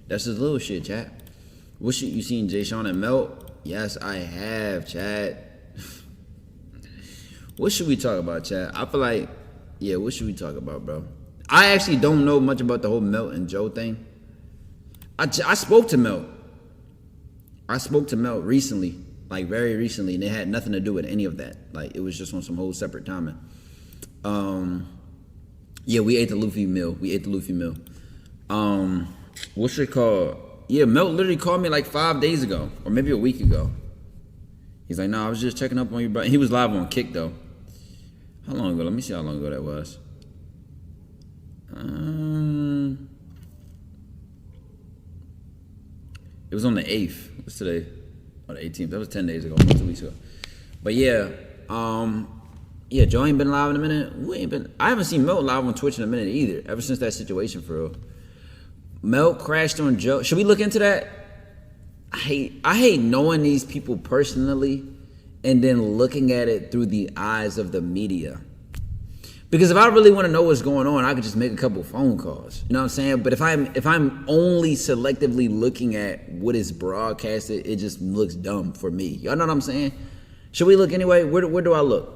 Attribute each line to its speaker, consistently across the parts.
Speaker 1: That's his little shit, chat. What shit you seen Jay Sean and Melt? Yes, I have, chat. What should we talk about, chat? I feel like, yeah, what should we talk about, bro? I actually don't know much about the whole Melt and Joe thing. I spoke to Melt. I spoke to Melt recently, like very recently, and it had nothing to do with any of that. Like, it was just on some whole separate timing. Yeah, we ate the Luffy meal. What's it called? Yeah, Melt literally called me like 5 days ago, or maybe a week ago. He's like, nah, I was just checking up on you, bro. He was live on Kick, though. How long ago? Let me see how long ago that was. It was on the 8th. What's today? Or the 18th. That was 10 days ago, 2 weeks ago. But yeah, yeah, Joe ain't been live in a minute. I haven't seen Melt live on Twitch in a minute either, ever since that situation, for real. Melt crashed on Joe. Should we look into that? I hate knowing these people personally and then looking at it through the eyes of the media. Because if I really want to know what's going on, I could just make a couple phone calls. You know what I'm saying? But if I'm only selectively looking at what is broadcasted, it just looks dumb for me. Y'all know what I'm saying? Should we look anyway? Where do I look?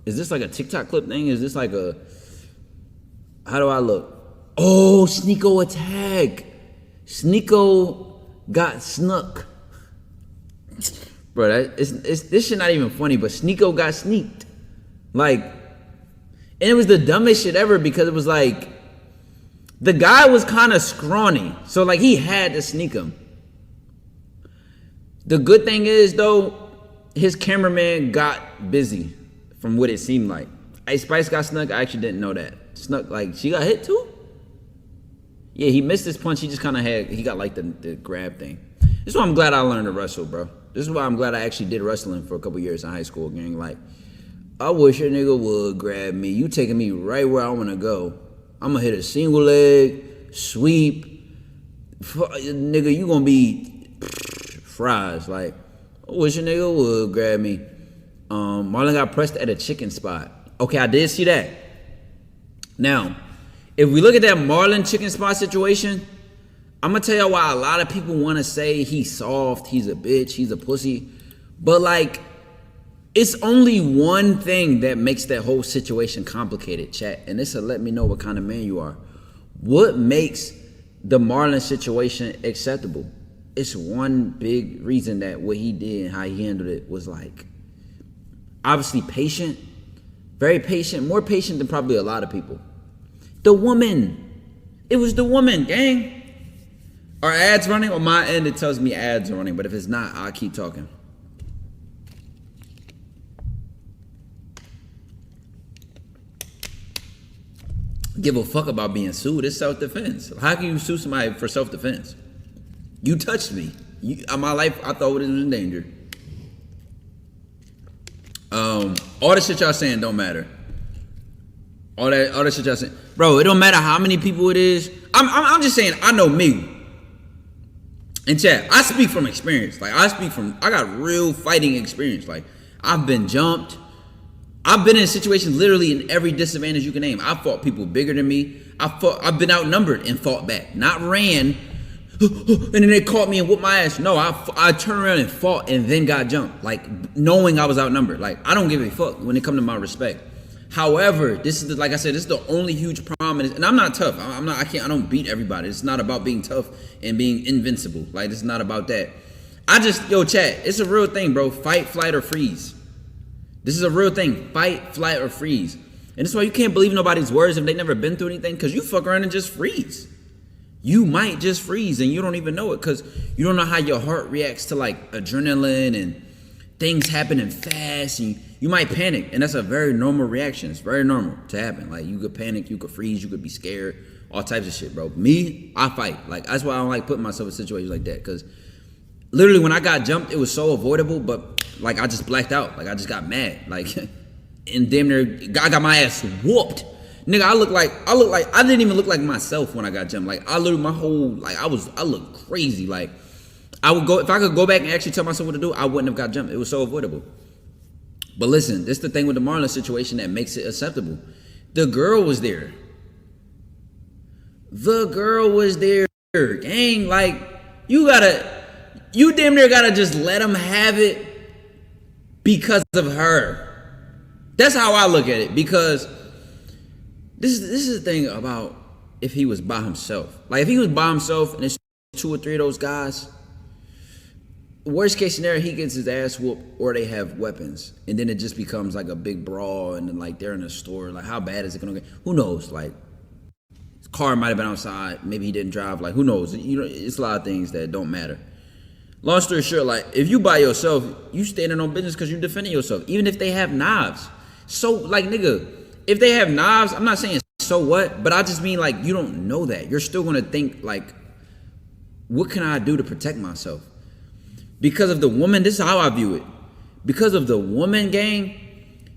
Speaker 1: Is this like a TikTok clip thing? Is this like a... How do I look? Oh, Sneeko attack. Sneeko got snuck. Bro, this shit not even funny, but Sneeko got sneaked. Like, and it was the dumbest shit ever because it was like, the guy was kind of scrawny. So like he had to sneak him. The good thing is though, his cameraman got busy from what it seemed like. Ice Spice got snuck. I actually didn't know that. Snuck, like, she got hit too? Yeah, he missed his punch. He just kind of he got like the grab thing. This is why I'm glad I learned to wrestle, bro. This is why I'm glad I actually did wrestling for a couple years in high school, gang. Like, I wish a nigga would grab me. You taking me right where I want to go. I'm going to hit a single leg, sweep. Nigga, you going to be fries. Like, I wish a nigga would grab me. Marlon got pressed at a chicken spot. Okay, I did see that. Now, if we look at that Marlon chicken spot situation, I'm going to tell you why a lot of people want to say he's soft, he's a bitch, he's a pussy. But like, it's only one thing that makes that whole situation complicated, chat. And this will let me know what kind of man you are. What makes the Marlon situation acceptable? It's one big reason that what he did and how he handled it was like, obviously patient, very patient, more patient than probably a lot of people. The woman, it was the woman, gang. Are ads running? On my end, it tells me ads are running, but if it's not, I'll keep talking. Give a fuck about being sued. It's self-defense. How can you sue somebody for self-defense? You touched me. My life, I thought it was in danger. All the shit y'all saying don't matter. All that shit y'all saying, bro. It don't matter how many people it is. I'm just saying. I know me. And chat, I speak from experience. Like I got real fighting experience. Like I've been jumped. I've been in situations literally in every disadvantage you can name. I fought people bigger than me. I've been outnumbered and fought back. Not ran, and then they caught me and whooped my ass. No, I turned around and fought and then got jumped. Like knowing I was outnumbered. Like I don't give a fuck when it comes to my respect. However, this is like I said, this is the only huge problem. And I'm not tough. I don't beat everybody. It's not about being tough and being invincible. Like it's not about that. Yo, chat, it's a real thing, bro. Fight, flight, or freeze. This is a real thing. Fight, flight, or freeze. And that's why you can't believe nobody's words if they never been through anything, because you fuck around and just freeze. You might just freeze and you don't even know it because you don't know how your heart reacts to like adrenaline and things happening fast, and you might panic, and that's a very normal reaction. It's very normal to happen. Like you could panic, you could freeze, you could be scared, all types of shit, bro. Me, I fight. Like that's why I don't like putting myself in situations like that, because literally when I got jumped, it was so avoidable, but like I just blacked out. Like I just got mad. Like and damn near I got my ass whooped. Nigga, I didn't even look like myself when I got jumped. Like I literally my whole I looked crazy. Like I would go, if I could go back and actually tell myself what to do, I wouldn't have got jumped. It was so avoidable. But listen, this is the thing with the Marlon situation that makes it acceptable. The girl was there. The girl was there. gang. Like, you damn near gotta just let him have it because of her. That's how I look at it, because this is the thing about if he was by himself. Like, if he was by himself and it's 2 or 3 of those guys, worst case scenario, he gets his ass whooped or they have weapons. And then it just becomes like a big brawl, and then like they're in a store. Like, how bad is it gonna get? Who knows? Like, his car might have been outside. Maybe he didn't drive. Like, who knows? You know, it's a lot of things that don't matter. Long story short, like, if you by yourself, you standing on business because you're defending yourself. Even if they have knives. So, like, nigga, if they have knives, I'm not saying so what, but I just mean, like, you don't know that. You're still gonna think, like, what can I do to protect myself? Because of the woman, this is how I view it. Because of the woman, gang,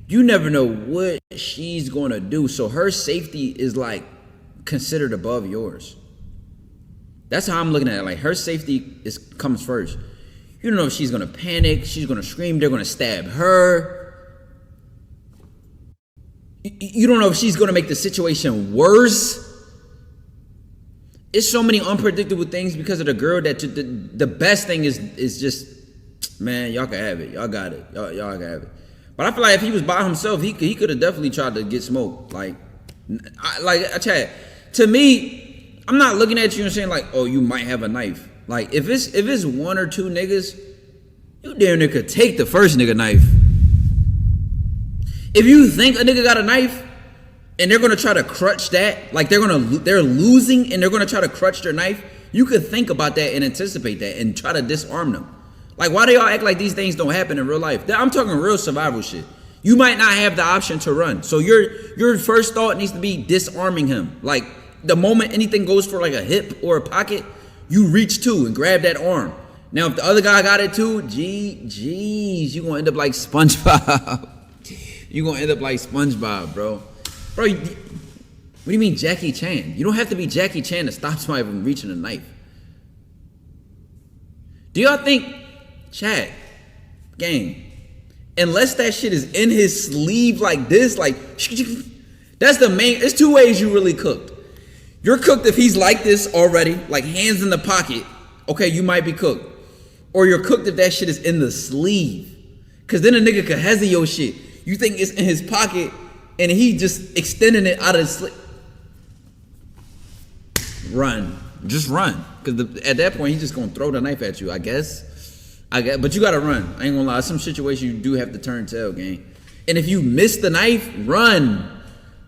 Speaker 1: you never know what she's gonna do. So her safety is, like, considered above yours. That's how I'm looking at it. Like, her safety comes first. You don't know if she's gonna panic, she's gonna scream, they're gonna stab her. You don't know if she's gonna make the situation worse. It's so many unpredictable things because of the girl that the best thing is just, man, y'all can have it. Y'all got it. Y'all can have it. But I feel like if he was by himself, he could have definitely tried to get smoked. Like I tell you, to me, I'm not looking at you and saying like, oh, you might have a knife. Like, if it's 1 or 2 niggas, you damn near could take the first nigga knife. If you think a nigga got a knife and they're gonna try to crutch that, like they're losing and they're gonna try to crutch their knife, you could think about that and anticipate that and try to disarm them. Like, why do y'all act like these things don't happen in real life? I'm talking real survival shit. You might not have the option to run, so your first thought needs to be disarming him. Like, the moment anything goes for like a hip or a pocket, you reach to and grab that arm. Now, if the other guy got it too, geez, you gonna end up like SpongeBob. You gonna end up like SpongeBob, bro. Bro, what do you mean Jackie Chan? You don't have to be Jackie Chan to stop somebody from reaching a knife. Do y'all think, chat, gang, unless that shit is in his sleeve like this, like, that's the main, it's 2 ways you really cooked. You're cooked if he's like this already, like hands in the pocket, okay, you might be cooked. Or you're cooked if that shit is in the sleeve. Cause then a nigga could hezzy your shit. You think it's in his pocket and he just extending it out of his sleeve. Run. Just run. Cause at that point, he's just gonna throw the knife at you, I guess. But you gotta run. I ain't gonna lie. Some situations you do have to turn tail, gang. And if you miss the knife, run.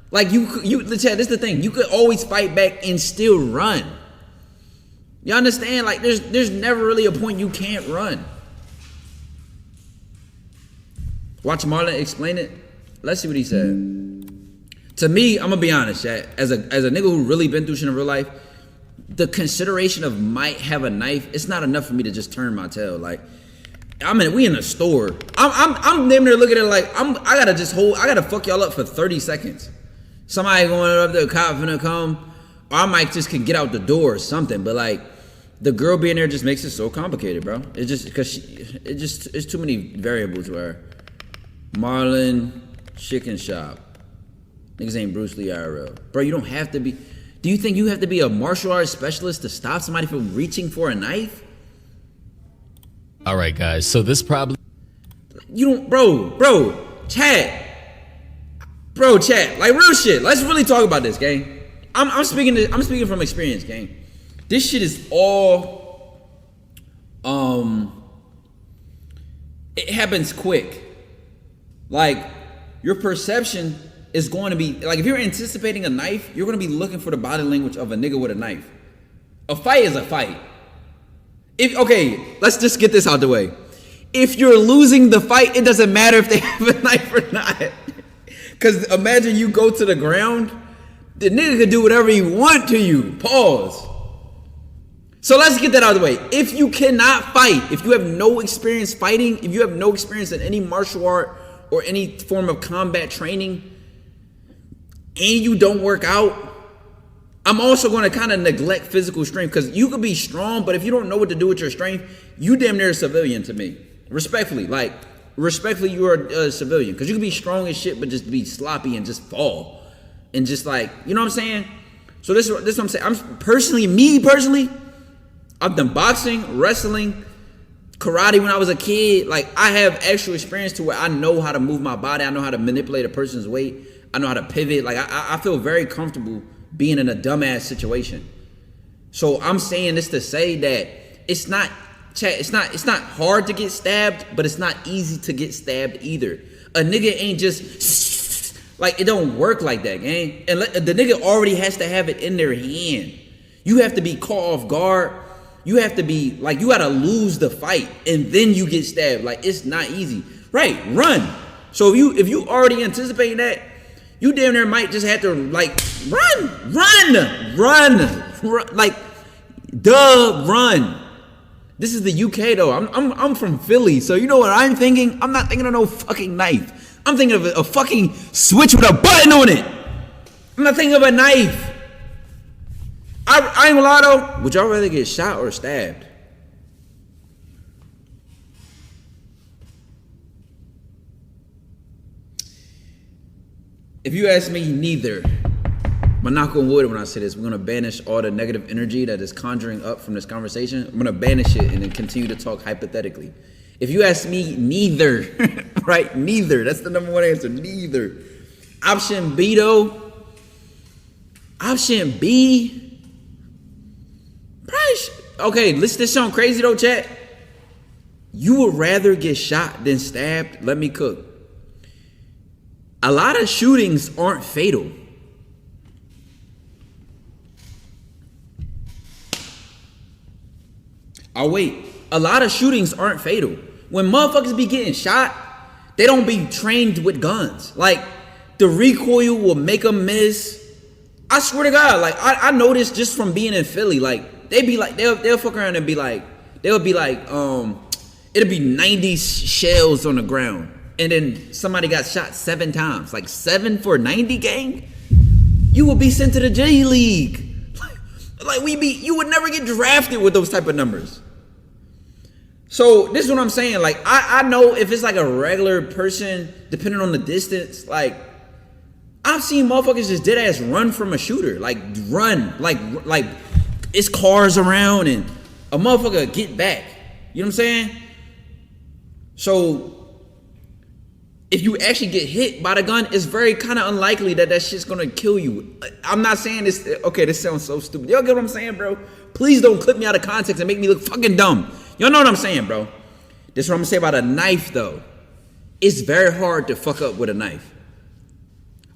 Speaker 1: Like, this is the thing. You could always fight back and still run. You understand? Like, there's never really a point you can't run. Watch Marlon explain it. Let's see what he said. To me, I'm gonna be honest, chat. As a nigga who really been through shit in real life, the consideration of might have a knife, it's not enough for me to just turn my tail. Like, we in a store. I'm damn near looking at it like I gotta fuck y'all up for 30 seconds. Somebody going up there, a cop finna come, or I might just can get out the door or something. But like, the girl being there just makes it so complicated, bro. It's just because it's too many variables where Marlon Chicken Shop. Niggas ain't Bruce Lee IRL. Bro, you don't have to be. Do you think you have to be a martial arts specialist to stop somebody from reaching for a knife?
Speaker 2: All right, guys. So this probably.
Speaker 1: You don't, bro, chat. Bro, chat. Like, real shit. Let's really talk about this, gang. I'm speaking from experience, gang. This shit is all. It happens quick. Like, your perception is going to be, like, if you're anticipating a knife, you're going to be looking for the body language of a nigga with a knife. A fight is a fight. Okay, let's just get this out the way. If you're losing the fight, it doesn't matter if they have a knife or not. Because imagine you go to the ground, the nigga could do whatever he want to you. Pause. So let's get that out of the way. If you cannot fight, if you have no experience fighting, if you have no experience in any martial art or any form of combat training, and you don't work out, I'm also going to kind of neglect physical strength, because you could be strong, but if you don't know what to do with your strength, you damn near a civilian to me. Respectfully, you are a civilian, because you can be strong as shit, but just be sloppy and just fall. And just like, you know what I'm saying? So this is what I'm saying. Me personally, I've done boxing, wrestling, karate when I was a kid. Like, I have actual experience to where I know how to move my body. I know how to manipulate a person's weight. I know how to pivot. Like, I feel very comfortable being in a dumbass situation. So I'm saying this to say that it's not hard to get stabbed, but it's not easy to get stabbed either. A nigga ain't just like, it don't work like that, gang. And the nigga already has to have it in their hand. You have to be caught off guard. You have to be like, you gotta lose the fight and then you get stabbed. Like, it's not easy. Right, run. So if you already anticipating that, you damn near might just have to like run, like, run. This is the UK though. I'm from Philly, so you know what I'm thinking? I'm not thinking of no fucking knife. I'm thinking of a fucking switch with a button on it. I'm not thinking of a knife. I ain't gonna lie though. Would y'all rather get shot or stabbed? If you ask me, neither. But knock on wood when I say this, we're gonna banish all the negative energy that is conjuring up from this conversation. I'm gonna banish it and then continue to talk hypothetically. If you ask me, neither, right? Neither. That's the number one answer. Neither. Option B though. Option B. Okay, this sound crazy though, chat. You would rather get shot than stabbed? Let me cook. A lot of shootings aren't fatal. Oh wait, a lot of shootings aren't fatal. When motherfuckers be getting shot, they don't be trained with guns. Like, the recoil will make them miss. I swear to God, like, I know this just from being in Philly. Like, they be like, they'll fuck around and be like, it'll be 90 shells on the ground. And then somebody got shot 7 times. Like, 7 for 90, gang? You will be sent to the J League. Like, you would never get drafted with those type of numbers. So this is what I'm saying. Like, I know if it's like a regular person, depending on the distance, like, I've seen motherfuckers just dead ass run from a shooter. Like, run. Like it's cars around and a motherfucker get back. You know what I'm saying? So if you actually get hit by the gun, it's very kind of unlikely that shit's gonna kill you. I'm not saying this. Okay, this sounds so stupid. Y'all get what I'm saying, bro? Please don't clip me out of context and make me look fucking dumb. Y'all know what I'm saying, bro? This is what I'm gonna say about a knife, though. It's very hard to fuck up with a knife.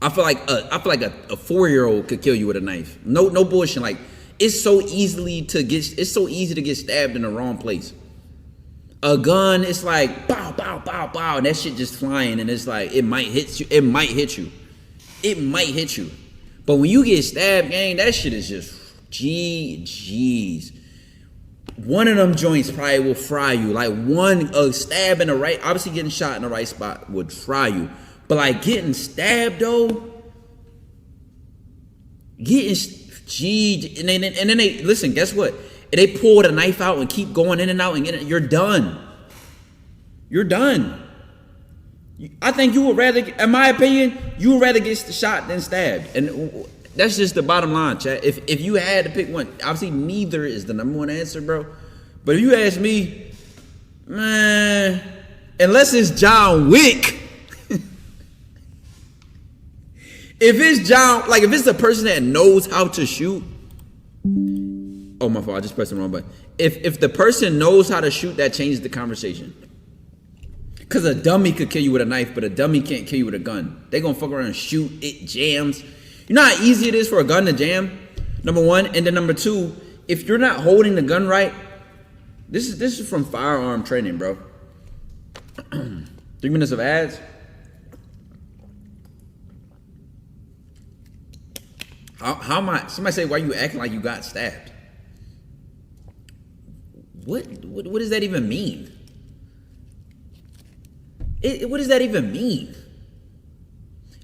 Speaker 1: I feel like a 4-year-old could kill you with a knife. No bullshit. Like, it's so easy to get stabbed in the wrong place. A gun, it's like bow, bow, bow, bow, and that shit just flying, and it's like it might hit you. It might hit you. But when you get stabbed, gang, that shit is just jeez. One of them joints probably will fry you. Like, a stab in the right, obviously getting shot in the right spot would fry you. But like getting stabbed though, and then they listen. Guess what? If they pull the knife out and keep going in and out and you're done. You're done. I think you would rather, in my opinion, you would rather get shot than stabbed, and that's just the bottom line, chat. If you had to pick one, obviously neither is the number one answer, bro. But if you ask me, man, unless it's John Wick. If it's a person that knows how to shoot, oh my fault, I just pressed the wrong button. If the person knows how to shoot, that changes the conversation. Cause a dummy could kill you with a knife, but a dummy can't kill you with a gun. They gonna fuck around and shoot, it jams. You know how easy it is for a gun to jam? Number one, and then number two, if you're not holding the gun right, this is from firearm training, bro. 3 minutes of ads. How am I? Somebody say, why you acting like you got stabbed? What does that even mean? What does that even mean?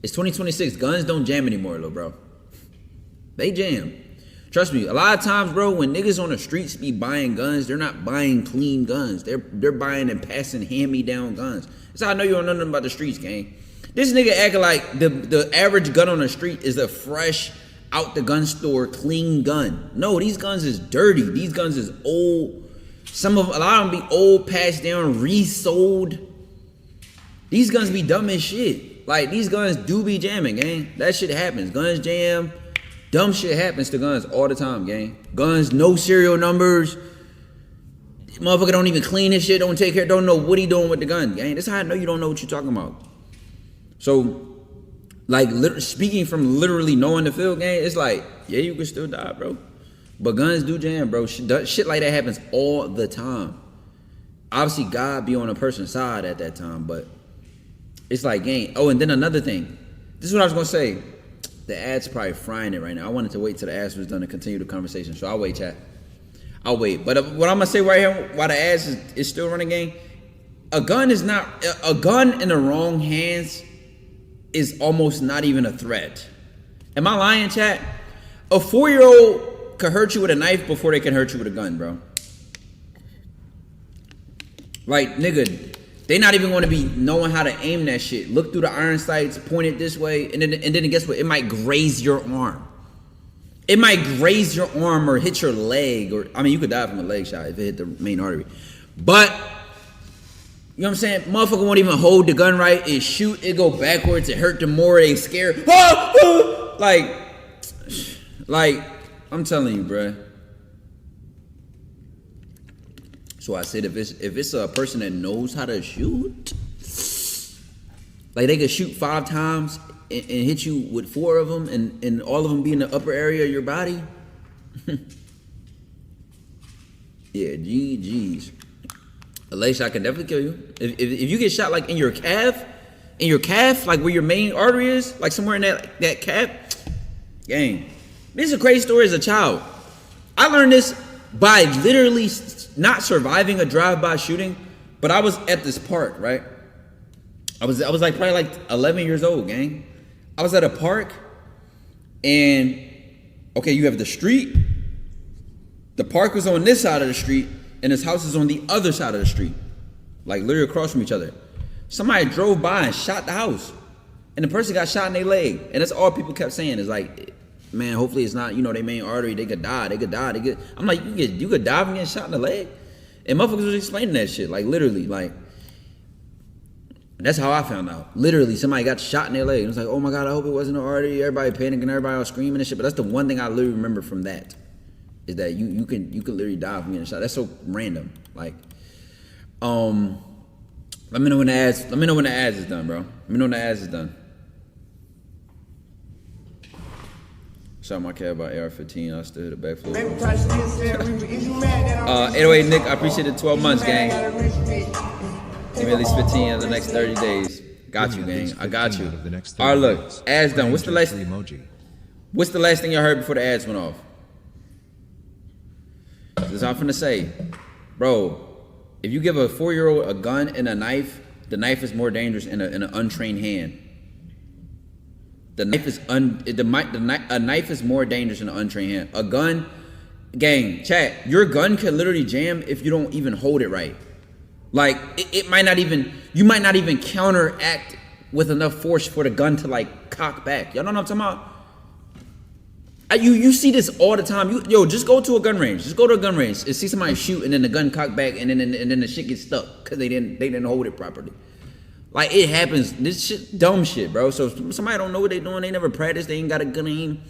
Speaker 1: It's 2026. Guns don't jam anymore, little bro. They jam. Trust me. A lot of times, bro, when niggas on the streets be buying guns, they're not buying clean guns. They're buying and passing hand-me-down guns. That's how I know you don't know nothing about the streets, gang. This nigga acting like the average gun on the street is a fresh out the gun store, clean gun. No, these guns is dirty. These guns is old. A lot of them be old, passed down, resold. These guns be dumb as shit. Like, these guns do be jamming, gang. That shit happens. Guns jam. Dumb shit happens to guns all the time, gang. Guns, no serial numbers. Motherfucker don't even clean his shit, don't take care, don't know what he doing with the gun, gang. That's how I know you don't know what you're talking about. So, like, speaking from literally knowing the field, gang, it's like, yeah, you can still die, bro. But guns do jam, bro. Shit like that happens all the time. Obviously, God be on a person's side at that time, but it's like, gang. Oh, and then another thing. This is what I was going to say. The ad's probably frying it right now. I wanted to wait till the ads was done to continue the conversation, so I'll wait, chat. I'll wait. But what I'm going to say right here, while the ads is still running, gang, a gun in the wrong hands is almost not even a threat. Am I lying, chat? A 4-year-old could hurt you with a knife before they can hurt you with a gun, bro. Like, nigga, they not even going to be knowing how to aim that shit. Look through the iron sights, point it this way, and then guess what? It might graze your arm. It might graze your arm or hit your leg, or I mean, you could die from a leg shot if it hit the main artery. But you know what I'm saying? Motherfucker won't even hold the gun right. It shoot, it go backwards, it hurt them more. They scared. Like I'm telling you, bruh. So I said, if it's a person that knows how to shoot, like they could shoot 5 times and hit you with 4 of them, and all of them be in the upper area of your body. Yeah, GG's. A leg shot can definitely kill you. If you get shot like in your calf, like where your main artery is, like somewhere in that calf, gang. This is a crazy story as a child. I learned this by literally not surviving a drive-by shooting, but I was at this park, right? I was like probably like 11 years old, gang. I was at a park, and okay, you have the street. The park was on this side of the street, and his house is on the other side of the street, like literally across from each other. Somebody drove by and shot the house, and the person got shot in their leg, and that's all people kept saying is like, man, hopefully it's not, their main artery. They could die. I'm like, you could die from getting shot in the leg? And motherfuckers was explaining that shit, like literally, like, that's how I found out. Literally, somebody got shot in their leg. It was like, oh my God, I hope it wasn't an artery. Everybody panicking, everybody all screaming and shit. But that's the one thing I literally remember from that, is that you can literally die from getting shot. That's so random. Like, let me know when the ads is done, bro. Let me know when the ads is done. Shot my cab by AR-15. I still hit a backflip. 808 Nick, I appreciate the 12 months, gang. Give me at least 15 in the next 30 days. Got you, gang. I got you. All right, look. Ads done. What's the last thing y'all heard before the ads went off? This is what I'm finna say. Bro, if you give a 4-year-old a gun and a knife, the knife is more dangerous in an untrained hand. A knife is more dangerous in an untrained hand. A gun, gang, chat, your gun can literally jam if you don't even hold it right. Like, you might not even counteract with enough force for the gun to like cock back. Y'all know what I'm talking about? You see this all the time. Just go to a gun range. Just go to a gun range and see somebody shoot, and then the gun cock back, and then the shit gets stuck because they didn't hold it properly. Like, it happens. This shit, dumb shit, bro. So if somebody don't know what they doing, they never practice, they ain't got a gun aim,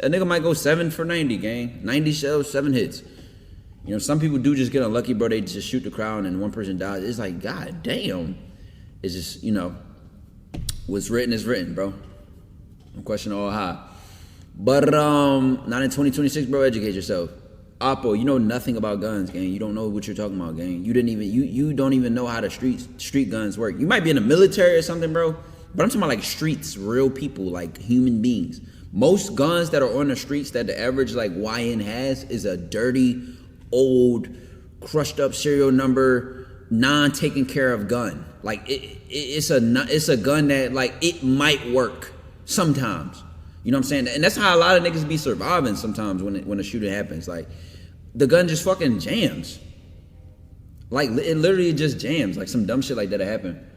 Speaker 1: a nigga might go 7 for 90, gang. 90 shells, 7 hits. Some people do just get unlucky, bro. They just shoot the crowd and one person dies. It's like, God damn. It's just, what's written is written, bro. No question all high. But not in 2026, bro. Educate yourself. Oppo, you know nothing about guns, gang. You don't know what you're talking about, gang. You don't even know how the street guns work. You might be in the military or something, bro. But I'm talking about like streets, real people, like human beings. Most guns that are on the streets that the average like YN has is a dirty, old, crushed up serial number, non-taken care of gun. Like it's a gun that like it might work sometimes. You know what I'm saying? And that's how a lot of niggas be surviving sometimes when a shooting happens. Like, the gun just fucking jams. Like, it literally just jams. Like, some dumb shit like that'll happen.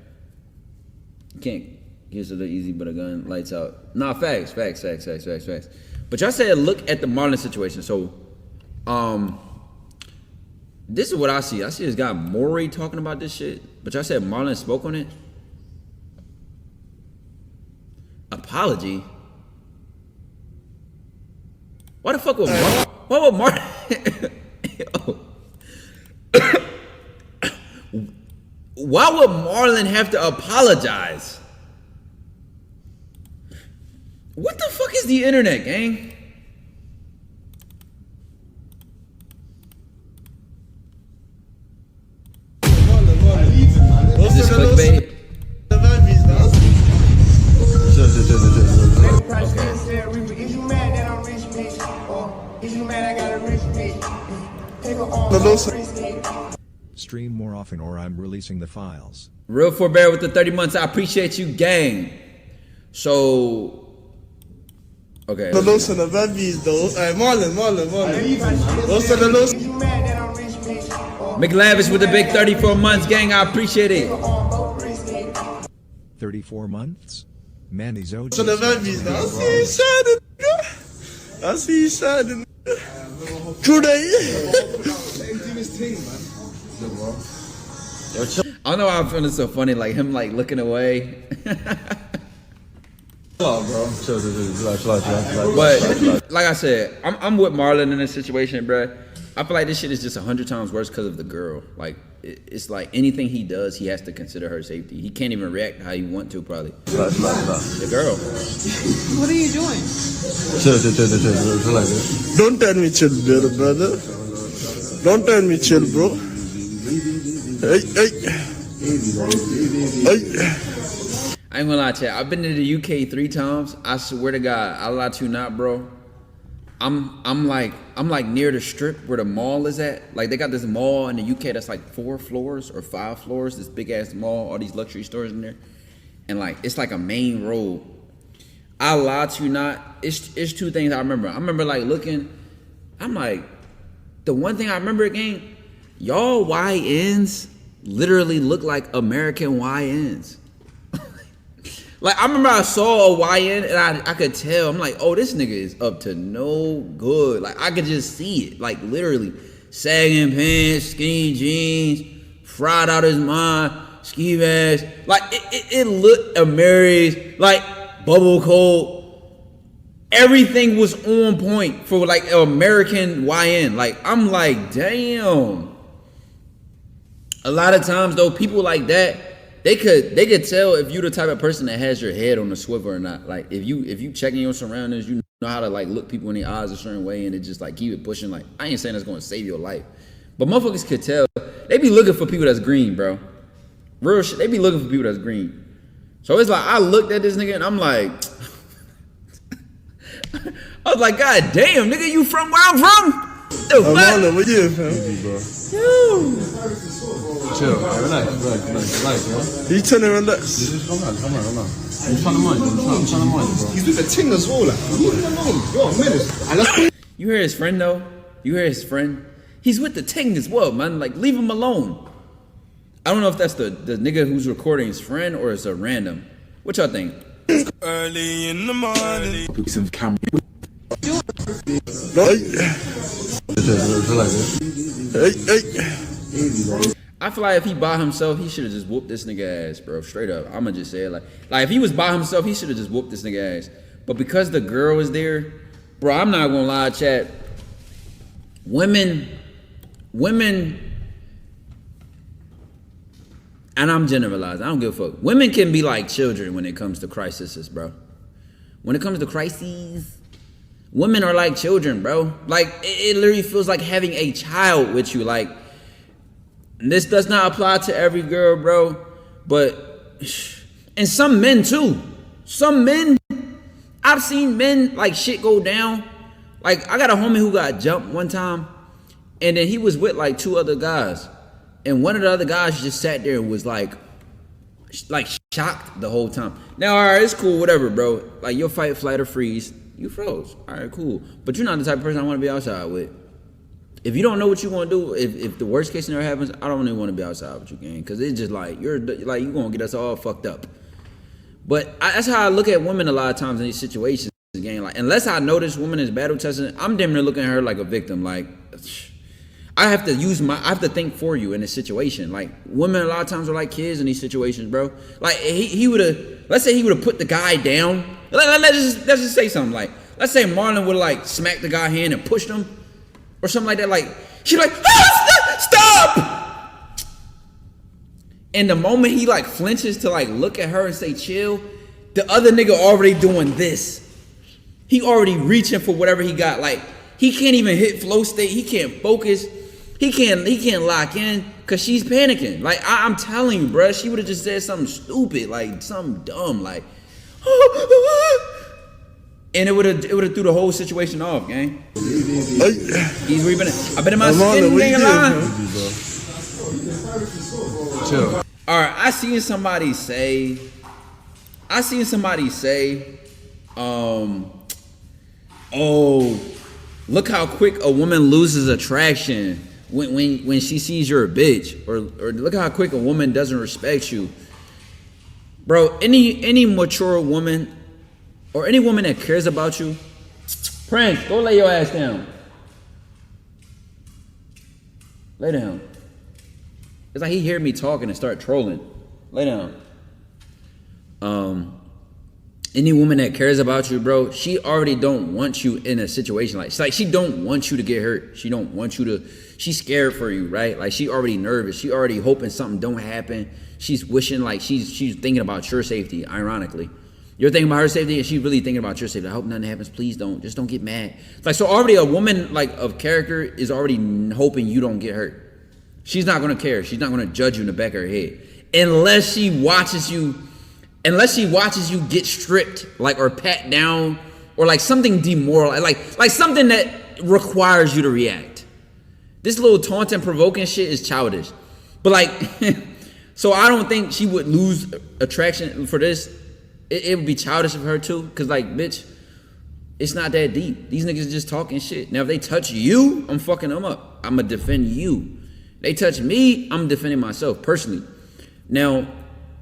Speaker 1: You can't get so easy, but a gun lights out. Nah, facts. But But y'all said look at the Marlon situation. So, this is what I see. I see this guy Maury talking about this shit. But y'all said Marlon spoke on it. Apology. Why the fuck would Marlon? Why would Marlon? Why would Marlon have to apologize? What the fuck is the internet, gang? Is this clickbait?
Speaker 3: Stream more often or I'm releasing the files.
Speaker 1: Real Forbear with the 30 months. I appreciate you, gang. So, okay. McLavish with the big 34 months, gang. I appreciate it.
Speaker 3: 34 months? Manny's OG.
Speaker 4: I see you shining. Today.
Speaker 1: I don't know why I'm feeling so funny, like him like looking away. But like I said, I'm with Marlon in this situation, bruh. I feel like this shit is just 100 times worse because of the girl. Like it's like anything he does, he has to consider her safety. He can't even react how he want to, probably. The girl.
Speaker 5: What are you doing?
Speaker 4: Don't tell me chill, brother. Don't tell me chill, bro. Hey.
Speaker 1: I ain't gonna lie to you. I've been to the UK 3 times. I swear to God, I lie to you not, bro. I'm like near the strip where the mall is at. Like they got this mall in the UK that's like 4 floors or 5 floors. This big ass mall, all these luxury stores in there, and like it's like a main road. I lie to you not. It's 2 things I remember. I remember like looking. I'm like, the one thing I remember again, y'all YNs literally look like American YNs. Like, I remember I saw a YN and I could tell. I'm like, oh, this nigga is up to no good. Like, I could just see it. Like, literally. Sagging pants, skinny jeans, fried out his mind, ski mask. Like, it looked American, like, bubble coat. Everything was on point for, like, American YN. Like, I'm like, damn. A lot of times, though, people like that, they could tell if you the type of person that has your head on the swivel or not. Like if you checking your surroundings, you know how to like look people in the eyes a certain way and it just like keep it pushing. Like I ain't saying it's gonna save your life, but motherfuckers could tell. They be looking for people that's green, bro. Real shit. They be looking for people that's green. So it's like I looked at this nigga and I'm like, I was like, God damn, nigga, you from where I'm from? The fuck?
Speaker 4: Marlon, where you, fam?
Speaker 6: Chill, relax, bro.
Speaker 4: You trying to relax?
Speaker 6: Come on. I'm trying to mind, bro. He's with the ting as well, like, leave him alone. You're a menace.
Speaker 1: You hear his friend though? You hear his friend? He's with the ting as well, man. Like, leave him alone. I don't know if that's the nigga who's recording his friend or it's a random. What y'all think?
Speaker 7: Early in the morning.
Speaker 6: Some camera.
Speaker 4: Hey.
Speaker 1: I feel like if he by himself, he should have just whooped this nigga ass, bro. Straight up. I'ma just say it like if he was by himself, he should have just whooped this nigga ass. But because the girl was there, bro, I'm not gonna lie, chat. Women, and I'm generalizing, I don't give a fuck. Women can be like children when it comes to crises, bro. When it comes to crises, women are like children, bro. Like, it literally feels like having a child with you. Like, this does not apply to every girl, bro. But, and some men too. Some men, I've seen men, like, shit go down. Like, I got a homie who got jumped one time. And then he was with, like, 2 other guys. And one of the other guys just sat there and was, like shocked the whole time. Now, all right, it's cool, whatever, bro. Like, you'll fight, flight, or freeze. You froze. All right, cool. But you're not the type of person I want to be outside with. If you don't know what you want to do, if the worst case scenario happens, I don't even want to be outside with you, gang. Because it's just like, you're going to get us all fucked up. But that's how I look at women a lot of times in these situations. game. Like, unless I know this woman is battle testing, I'm damn near looking at her like a victim. Like, I have to think for you in this situation. Like, women a lot of times are like kids in these situations, bro. Like, he would have, let's say he would have put the guy down. Let's just say something. Like, let's say Marlon would have like smacked the guy's hand and pushed him or something like that. Like, she's like, ah, stop! And the moment he like flinches to like look at her and say chill, the other nigga already doing this. He already reaching for whatever he got. Like, he can't even hit flow state. He can't focus. He can't lock in because she's panicking. Like, I'm telling you, bruh, she would have just said something stupid, like something dumb, like, and it would have threw the whole situation off, gang. He's reaping it. I've been in my skin, gang,
Speaker 6: Chill.
Speaker 1: All right, I seen somebody say, oh, look how quick a woman loses attraction when she sees you're a bitch, or look how quick a woman doesn't respect you. Bro, any mature woman or any woman that cares about you, Prince, go lay your ass down. Lay down. It's like he hear me talking and start trolling. Lay down. Any woman that cares about you, bro, she already don't want you in a situation like she don't want you to get hurt. She don't want you to. She's scared for you, right? Like, she already nervous. She already hoping something don't happen. She's wishing, like, she's thinking about your safety. Ironically, you're thinking about her safety, and she's really thinking about your safety. I hope nothing happens. Please don't. Just don't get mad. Like, so already a woman like of character is already hoping you don't get hurt. She's not gonna care. She's not gonna judge you in the back of her head unless she watches you get stripped, like, or pat down, or like something demoralizing, like something that requires you to react. This little taunting, provoking shit is childish. But like, so I don't think she would lose attraction for this. It would be childish of her too, cause like, bitch, it's not that deep. These niggas just talking shit. Now if they touch you, I'm fucking them up. I'ma defend you. They touch me, I'm defending myself personally. Now,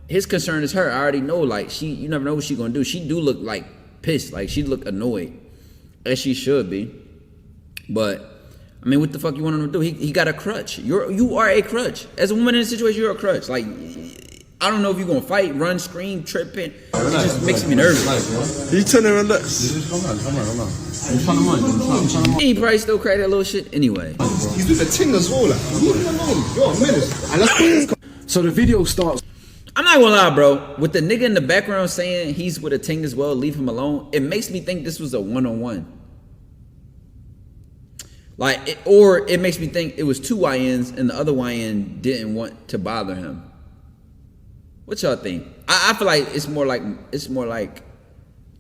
Speaker 1: his concern is her. I already know, like, you never know what she gonna do. She do look like pissed, like she look annoyed, as she should be. But I mean, what the fuck you want him to do? He got a crutch. You are a crutch. As a woman in a situation, you're a crutch. Like, I don't know if you're gonna fight, run, scream, trip, it just makes me nervous.
Speaker 4: You tell him relax.
Speaker 6: Come on. I'm trying to mind.
Speaker 1: He probably still crack that little shit anyway.
Speaker 6: He's with the ting as well. Like, leave him alone. You're a menace. And that's so the video starts.
Speaker 1: I'm not gonna lie, bro. With the nigga in the background saying he's with a ting as well, leave him alone, it makes me think this was a one-on-one. Like, or it makes me think it was two YNs and the other YN didn't want to bother him. What y'all think? I feel like it's more like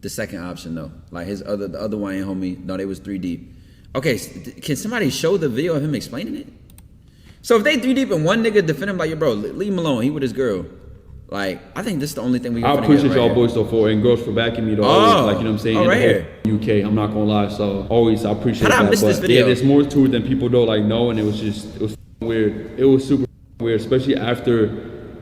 Speaker 1: the second option though. Like the other YN homie, no, they was 3 deep. Okay, can somebody show the video of him explaining it? So if they 3 deep and one nigga defend him, like, yo, bro, leave him alone. He with his girl. Like, I think this is the only thing we can.
Speaker 8: I appreciate y'all boys though for and girls for backing me though. Always, like, you know what I'm saying.
Speaker 1: Right here.
Speaker 8: UK, I'm not gonna lie. So always, I appreciate that.
Speaker 1: How did I miss this video?
Speaker 8: Yeah, there's more to it than people don't like know, and it was weird. It was super weird, especially after,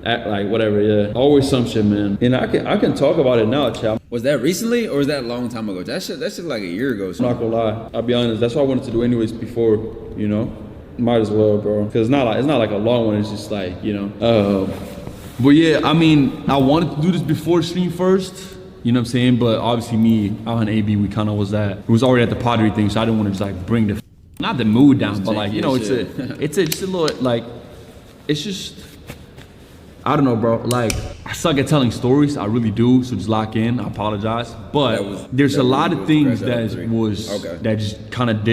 Speaker 8: like, whatever. Yeah, always some shit, man. And I can talk about it now, chat.
Speaker 1: Was that recently or was that a long time ago? That shit like a year ago.
Speaker 8: I'm not gonna lie. I'll be honest. That's what I wanted to do anyways. Before, you know, might as well, bro. Because it's not like a long one. It's just like, you know. But yeah, I mean, I wanted to do this before the stream first, you know what I'm saying? But obviously me, Al and AB, we kind of was already at the pottery thing, so I didn't want to just like bring not the mood down, but like, you know, just a little, like, it's just, I don't know, bro. Like, I suck at telling stories, I really do, so just lock in, I apologize. But there's a lot of things that just kind of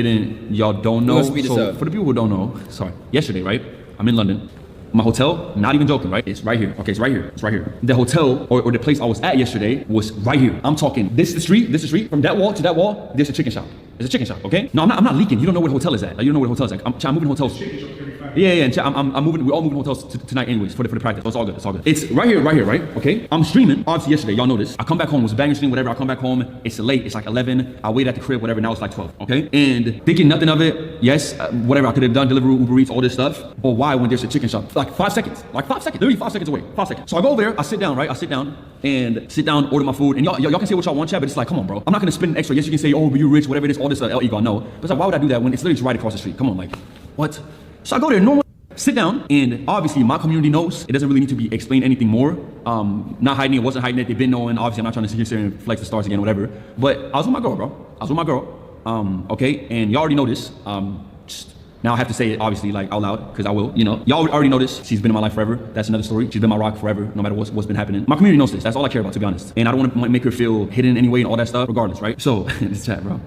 Speaker 8: y'all don't know. So for the people who don't know, sorry, yesterday, right? I'm in London. My hotel, not even joking, right? It's right here. Okay, it's right here. It's right here. The hotel or the place I was at yesterday was right here. I'm talking, this is the street. From that wall to that wall, there's a chicken shop. There's a chicken shop, okay? No, I'm not leaking. You don't know where the hotel is at. Like, you don't know where the hotel is at. I'm moving hotels. Yeah. And I'm moving. We're all moving hotels tonight, anyways, for the practice. So it's all good. It's all good. It's right here, right? Okay. I'm streaming. Obviously, yesterday, y'all know this. I come back home. It was a banging stream, whatever. I come back home. It's late. It's like 11. I wait at the crib, whatever. Now it's like 12. Okay. And thinking nothing of it. Yes, whatever. I could have done Deliveroo, Uber Eats, all this stuff. But why when there's a chicken shop? Like 5 seconds. Literally 5 seconds away. 5 seconds. So I go over there. I sit down, right? Order my food. And y'all can say what y'all want, chat, but it's like, come on, bro. I'm not gonna spend extra. Yes, you can say, oh, but you rich, whatever it is, all this ego. No. But it's like, why would I do that when it's literally just right across the street? Come on, like, what? So I go there, normal. Sit down, and obviously my community knows. It doesn't really need to be explained anything more. Not hiding it, wasn't hiding it. They've been knowing. Obviously, I'm not trying to sit here and flex the stars again, whatever. But I was with my girl, bro. Okay, and y'all already know this. Now I have to say it, obviously, like out loud, because I will, Y'all already know this. She's been in my life forever. That's another story. She's been my rock forever, no matter what's been happening. My community knows this. That's all I care about, to be honest. And I don't want to make her feel hidden in any way and all that stuff, regardless, right? So, this chat, bro.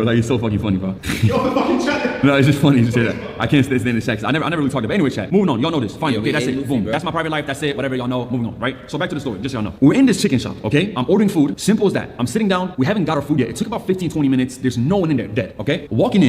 Speaker 8: Like, it's so fucking funny, bro.
Speaker 6: Yo, the fucking chat.
Speaker 8: No, it's just funny to say that. I can't stand in the chat. I never really talked about it. Anyway, chat. Moving on. Y'all know this. Fine. Okay, that's it. Boom. That's my private life. That's it. Whatever y'all know. Moving on, right? So back to the story. Just so y'all know. We're in this chicken shop, okay? I'm ordering food. Simple as that. I'm sitting down. We haven't got our food yet. It took about 15, 20 minutes. There's no one in there. Dead, okay? Walking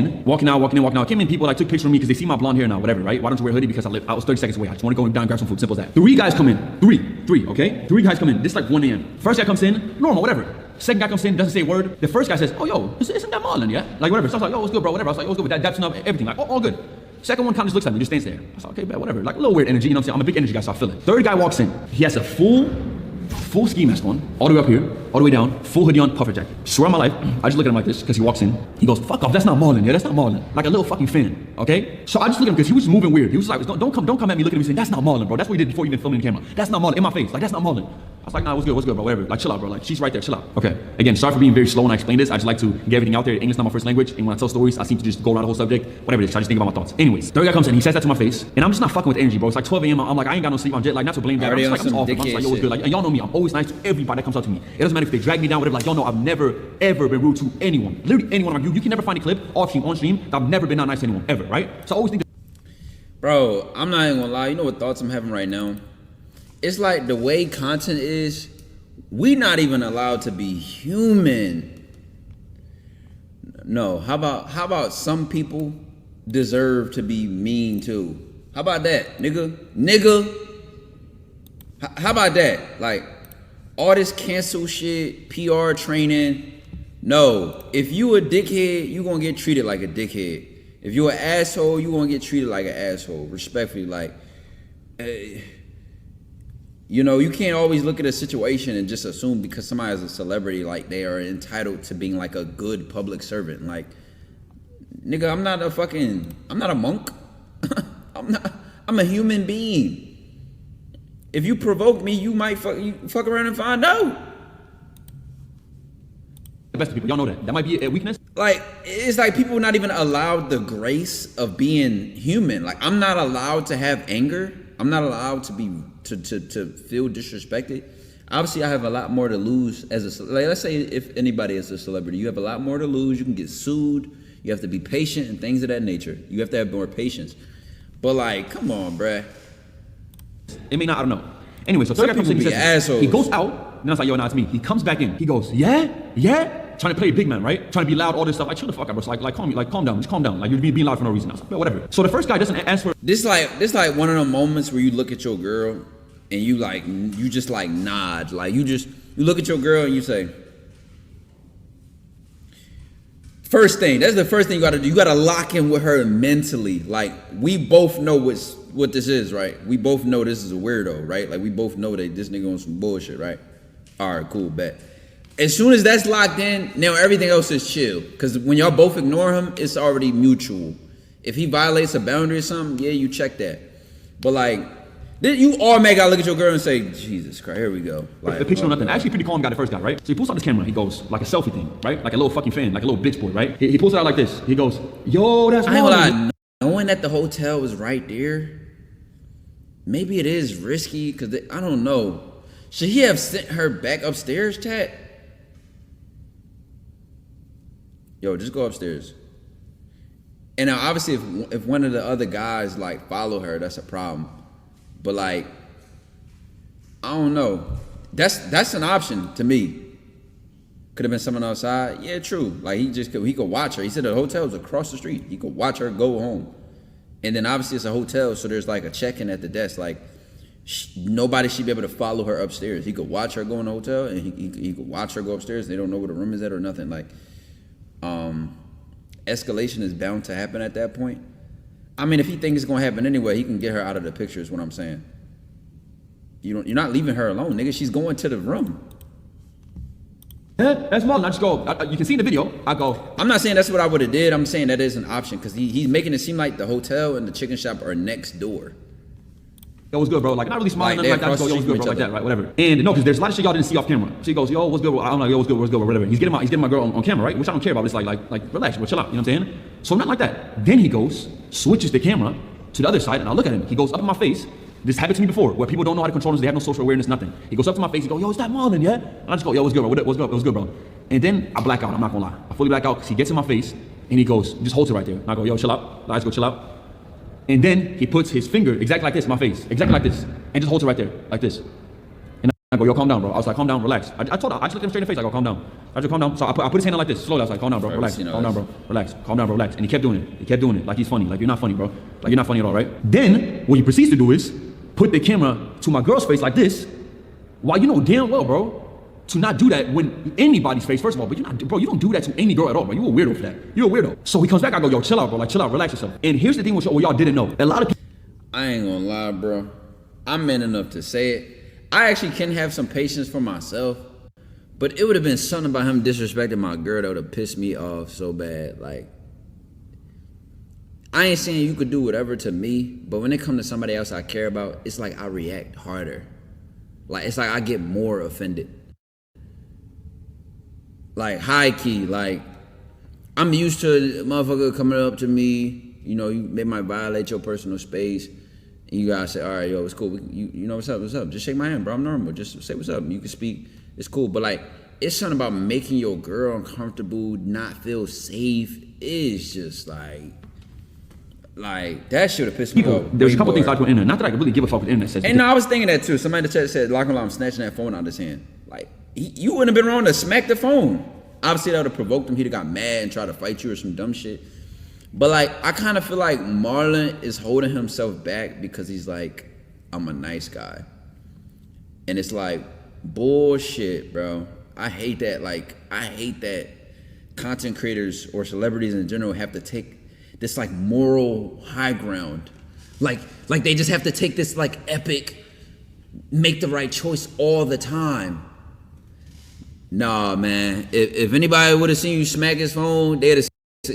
Speaker 8: out. Came in, people like took pictures of me because they see my blonde hair now, whatever, right? Why don't you wear a hoodie? Because I was 30 seconds away. I just want to go down and grab some food. Simple as that. Three guys come in. Three, okay? 3 guys come in. This is like 1 a.m. First guy comes in, normal, whatever. Second guy comes in, doesn't say a word. The first guy says, oh, yo, isn't that Marlon, yeah? Like, whatever. So I was like, yo, what's good, bro? Whatever. I was like, yo, what's good with that? Daps up, everything. Like, all good. Second one kind of just looks at me, just stands there. I was like, okay, bet, whatever. Like, a little weird energy, you know what I'm saying? I'm a big energy guy, so I feel it. Third guy walks in. He has a full ski mask on, all the way up here, all the way down, full hoodie on, puffer jacket. Swear on my life, I just look at him like this, because he walks in. He goes, fuck off, that's not Marlon, yeah, that's not Marlon. Like a little fucking fan, okay? So I just look at him, because he was just moving weird. He was like, don't come at me looking at me saying, that's not Marlon, bro. That's what he did before you even filming the camera. That's not Marlon, in my face, like, that's not Marlon. I was like, nah, what's good, bro, whatever. Like, chill out, bro, like, she's right there, chill out. Okay, again, sorry for being very slow when I explain this. I just like to get everything out there. English is not my first language, and when I tell stories, I seem to just go around the whole subject, whatever it is, so I just think about my thoughts. Anyways, third guy comes in, he says that to my face, and I'm just not fucking with energy, bro. It's like 12 a.m. I'm like, I ain't got no sleep, I'm jet, like, not to blame that. I'm just like, I'm off. I'm just like, yo, what's good? Like, and y'all know me, I'm always nice to everybody that comes out to me. It doesn't matter if they drag me down, whatever. Like, y'all know I've never, ever been rude to anyone. Literally anyone. You can never find a clip off stream, on stream, that I've never been that nice to anyone, ever, right? So I always think
Speaker 1: Bro, I'm not even gonna lie. You know what thoughts I'm having right now? It's like the way content is, we not even allowed to be human. No, how about some people deserve to be mean too? How about that, nigga? How about that? Like, all this cancel shit, PR training. No, if you a dickhead, you gonna get treated like a dickhead. If you an asshole, you gonna get treated like an asshole. Respectfully, like, you can't always look at a situation and just assume because somebody is a celebrity, like they are entitled to being like a good public servant. Like, nigga, I'm not a monk. I'm a human being. If you provoke me, you might fuck around and find out.
Speaker 8: the best of people. Y'all know that. That might be a weakness.
Speaker 1: Like, it's like people not even allowed the grace of being human. Like, I'm not allowed to have anger. I'm not allowed to be to feel disrespected. Obviously, I have a lot more to lose as a, like, let's say if anybody is a celebrity, you have a lot more to lose. You can get sued. You have to be patient and things of that nature. You have to have more patience. But like, come on, bruh.
Speaker 8: It may not, I don't know. Anyway, so third guy comes in, he goes out, and I was like, yo, nah, it's me. He comes back in. He goes, yeah, trying to play a big man, right? Trying to be loud, all this stuff. Like, chill the fuck out, bro. So like, calm down, just calm down. Like, you're being loud for no reason. I was like, well, whatever. So the first guy doesn't answer.
Speaker 1: This like one of the moments where you look at your girl and you just like nod. Like, you look at your girl and you say, first thing, that's the first thing you gotta do. You gotta lock in with her mentally. Like, we both know what this is, right? We both know this is a weirdo, right? Like, we both know that this nigga on some bullshit, right? All right, cool, bet. As soon as that's locked in, now everything else is chill. Because when y'all both ignore him, it's already mutual. If he violates a boundary or something, yeah, you check that. But like, you automatically gotta look at your girl and say, Jesus Christ, here we go. Like,
Speaker 8: the picture or nothing. Actually, pretty calm guy, the first guy, right? So he pulls out his camera. He goes, like a selfie thing, right? Like a little fucking fan, like a little bitch boy, right? He pulls it out like this. He goes, yo, that's
Speaker 1: I ain't gonna lie, knowing that the hotel was right there, maybe it is risky, because I don't know. Should he have sent her back upstairs, chat? Yo, just go upstairs. And now, obviously, if one of the other guys, like, follow her, that's a problem. But, like, I don't know. That's an option to me. Could have been someone outside. Yeah, true. Like, he could watch her. He said the hotel was across the street. He could watch her go home And then obviously it's a hotel, so there's like a check-in at the desk. Like nobody should be able to follow her upstairs. He could watch her go in the hotel, and he could watch her go upstairs. They don't know where the room is at or nothing. Like, escalation is bound to happen at that point. I mean, if he thinks it's gonna happen anyway, he can get her out of the picture. Is what I'm saying. You're not leaving her alone, nigga. She's going to the room.
Speaker 8: Yeah, that's Marlon. I just go, you can see in the video, I go.
Speaker 1: I'm not saying that's what I would have did. I'm saying that is an option because he's making it seem like the hotel and the chicken shop are next door.
Speaker 8: Yo, what's good, bro? Like, not really smiling,
Speaker 1: Like,
Speaker 8: nothing like that. I just go, yo, what's good, bro? Like that, right? Whatever. And no, because there's a lot of shit y'all didn't see off camera. She goes, yo, what's good? I'm like, yo, what's good, or whatever. He's getting my girl on camera, right? Which I don't care about. It's like, relax, bro, chill out. You know what I'm saying? So not like that. Then he goes, switches the camera to the other side, and I look at him. He goes up in my face. This happened to me before, where people don't know how to control us. They have no social awareness, nothing. He goes up to my face. He goes, yo, is that Marlon? Yeah. And I just go, yo, what's good, bro? What's good, bro? And then I black out. I'm not gonna lie. I fully black out because he gets in my face and he goes, just holds it right there. And I go, yo, chill out. Let's go, chill out. And then he puts his finger exactly like this in my face, exactly like this, and just holds it right there, like this. And I go, yo, calm down, bro. I was like, calm down, relax. I told her, I just looked him straight in the face. I go, calm down. I just calm down. So I put his hand on like this, slowly. I was like, calm down, bro, relax. Calm down, bro, relax. Calm down, bro, relax. And he kept doing it. He kept doing it like he's funny. Like, you're not funny, bro. Like, you're not funny at all, right? Then what he proceeds to do is put the camera to my girl's face like this, while you know damn well, bro, to not do that when anybody's face, first of all, but you don't do that to any girl at all, bro. You a weirdo for that. You're a weirdo. So he comes back, I go, yo, chill out, bro. Like, chill out, relax yourself. And here's the thing with y'all didn't know. A lot of people.
Speaker 1: I ain't gonna lie, bro. I'm man enough to say it. I actually can have some patience for myself, but it would have been something about him disrespecting my girl that would have pissed me off so bad. Like, I ain't saying you could do whatever to me, but when it comes to somebody else I care about, it's like I react harder. Like, it's like I get more offended. Like, high key, like, I'm used to a motherfucker coming up to me, you know, they might violate your personal space, and you gotta say, all right, yo, it's cool. You know what's up, Just shake my hand, bro, I'm normal. Just say what's up. You can speak, it's cool. But, like, it's something about making your girl uncomfortable, not feel safe. It's just, like that should have pissed me off.
Speaker 8: There's a couple things I put in there. Not that I can really give a fuck what the internet says.
Speaker 1: And no, I was thinking that too. Somebody in the chat said, I'm snatching that phone out of his hand. Like, you wouldn't have been wrong to smack the phone. Obviously, that would have provoked him. He'd have got mad and tried to fight you or some dumb shit. But, like, I kind of feel like Marlon is holding himself back because he's like, I'm a nice guy. And it's like, bullshit, bro. I hate that. Like, I hate that content creators or celebrities in general have to take this, like, moral high ground. Like they just have to take this, like, epic, make the right choice all the time. Nah, man. If anybody would have seen you smack his phone, they'd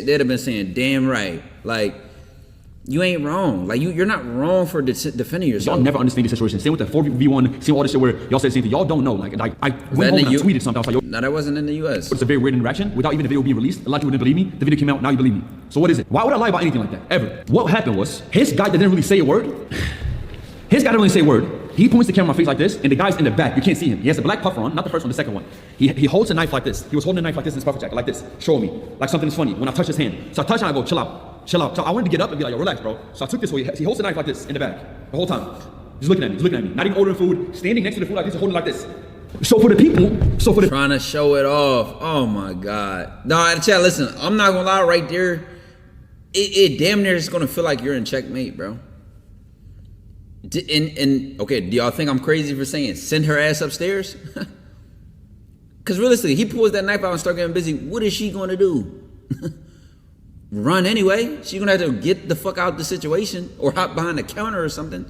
Speaker 1: have been saying, damn right. Like, you ain't wrong. Like, you're not wrong for defending yourself.
Speaker 8: Y'all never understand the situation. Same with the 4v1, same all this shit where y'all said the same thing. Y'all don't know. Like I went home and I tweeted something. I was like, yo.
Speaker 1: No, that wasn't in the US.
Speaker 8: It's a very weird interaction. Without even the video being released, a lot of people didn't believe me. The video came out, now you believe me. So what is it? Why would I lie about anything like that? Ever. What happened was, his guy that didn't really say a word, he points the camera in my face like this, and the guy's in the back. You can't see him. He has a black puffer on, not the first one, the second one. He holds a knife like this. He was holding a knife like this in his puffer jacket, like this. Show me. Like something is funny. When I touch his hand. So I touch him, I go, chill out. Chill out. So I wanted to get up and be like, yo, relax, bro. So I took this way. He holds the knife like this in the back the whole time. He's looking at me. Not even ordering food. Standing next to the food like this, holding it like this.
Speaker 1: Trying to show it off. Oh my God. No, chat, listen, I'm not gonna lie, right there, it damn near is gonna feel like you're in checkmate, bro. And okay, do y'all think I'm crazy for saying send her ass upstairs? Because realistically, he pulls that knife out and start getting busy. What is she gonna do? Run anyway. She's gonna have to get the fuck out the situation or hop behind the counter or something.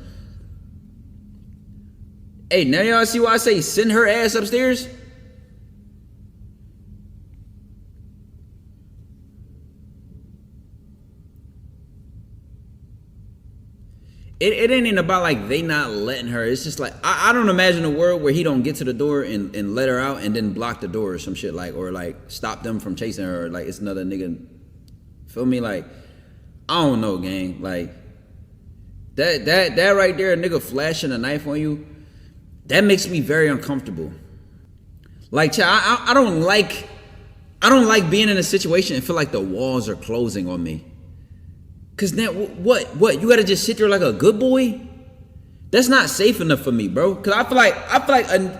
Speaker 1: Hey, now y'all see why I say send her ass upstairs? It ain't even about like they not letting her. It's just like I don't imagine a world where he don't get to the door and let her out and then block the door or some shit, like, or like stop them from chasing her, or like it's another nigga. Feel me? Like, I don't know, gang. Like that right there, a nigga flashing a knife on you, that makes me very uncomfortable. Like, I don't like being in a situation and feel like the walls are closing on me. Cause now what? You gotta just sit there like a good boy? That's not safe enough for me, bro. Cause I feel like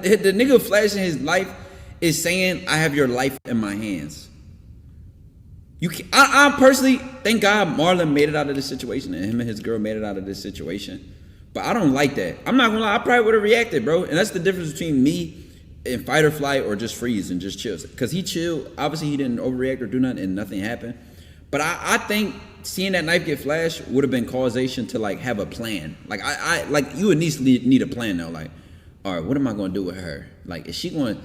Speaker 1: the nigga flashing his life is saying I have your life in my hands. I personally thank God Marlon made it out of this situation and him and his girl made it out of this situation. But I don't like that. I'm not gonna lie, I probably would have reacted, bro. And that's the difference between me and fight or flight or just freeze and just chill. Because he chilled. Obviously, he didn't overreact or do nothing and nothing happened. But I think seeing that knife get flashed would have been causation to like have a plan. Like I like you at least need a plan now. Like, all right, what am I gonna do with her? Like, is she going?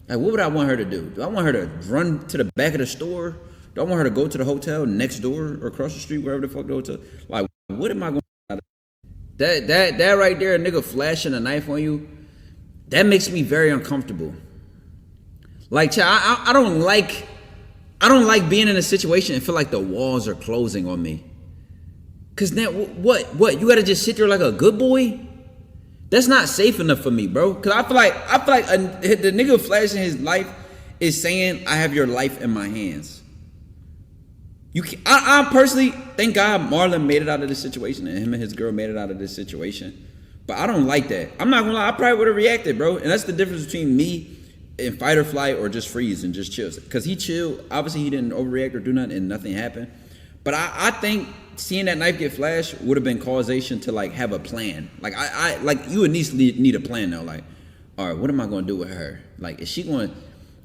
Speaker 1: Like, what would I want her to do? Do I want her to run to the back of the store? Do I want her to go to the hotel next door or across the street, wherever the fuck the hotel? Like, what am I going to do? That right there, a nigga flashing a knife on you, that makes me very uncomfortable. Like, I don't like being in a situation and feel like the walls are closing on me. Cause now what? You gotta just sit there like a good boy? That's not safe enough for me, bro. Cause I feel like the nigga flashing his life is saying, I have your life in my hands. I personally thank God Marlon made it out of this situation and him and his girl made it out of this situation. But I don't like that. I'm not gonna lie, I probably would have reacted, bro. And that's the difference between me and fight or flight or just freeze and just chill. Because he chilled. Obviously, he didn't overreact or do nothing and nothing happened. But I think seeing that knife get flashed would have been causation to like have a plan. Like I like you at least need a plan now. Like, all right, what am I gonna do with her? Like, is she going?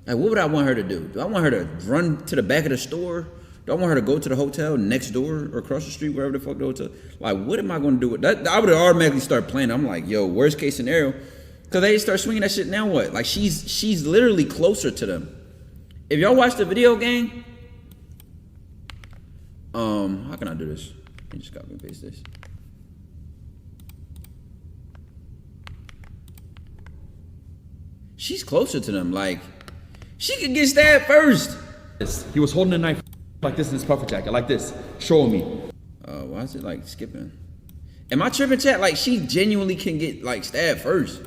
Speaker 1: Like, what would I want her to do? Do I want her to run to the back of the store? Do I want her to go to the hotel next door or across the street, wherever the fuck the hotel? Like, what am I going to do with that? I would automatically start planning. I'm like, yo, worst case scenario, because they start swinging that shit. Now what? Like, she's literally closer to them. If y'all watch the video, gang, how can I do this? Let me just copy and paste this. She's closer to them. Like, she could get stabbed first.
Speaker 8: He was holding a knife like this in his puffer jacket, like this, showing me.
Speaker 1: Why is it like skipping? Am I tripping, chat? Like, she genuinely can get like stabbed first.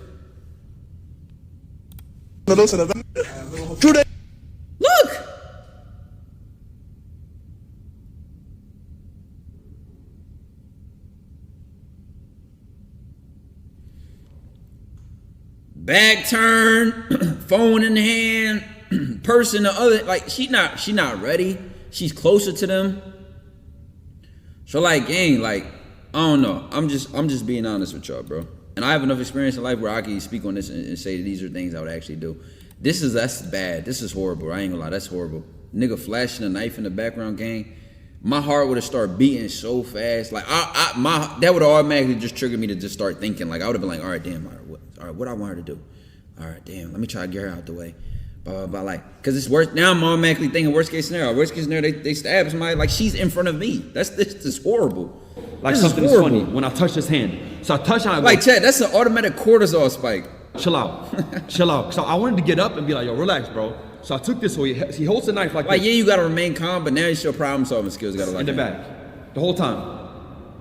Speaker 4: Today.
Speaker 1: Look! Back turn, phone in hand, purse in the other. Like, she not ready. She's closer to them. So like, gang, like, I don't know. I'm just being honest with y'all, bro. And I have enough experience in life where I can speak on this and say these are things I would actually do. That's bad. This is horrible. I ain't gonna lie, that's horrible. Nigga flashing a knife in the background, gang. My heart would have started beating so fast. Like that would automatically just trigger me to just start thinking. Like, I would have been like, all right, damn, all right, what I want her to do? All right, damn, let me try to get her out the way. Blah, blah, blah, like, cause it's worse. Now I'm automatically thinking worst case scenario. Worst case scenario, they stab somebody, like she's in front of me. This is horrible.
Speaker 8: Like,
Speaker 1: this
Speaker 8: something
Speaker 1: is
Speaker 8: is funny when I touch his hand. So I touch on it.
Speaker 1: Like, Chad, that's an automatic cortisol spike.
Speaker 8: Chill out. Chill out. So I wanted to get up and be like, yo, relax, bro. So I took this way. He holds the knife like
Speaker 1: this.
Speaker 8: this.
Speaker 1: Yeah, you gotta remain calm, but now it's your problem solving skills gotta like
Speaker 8: in the back. The whole time.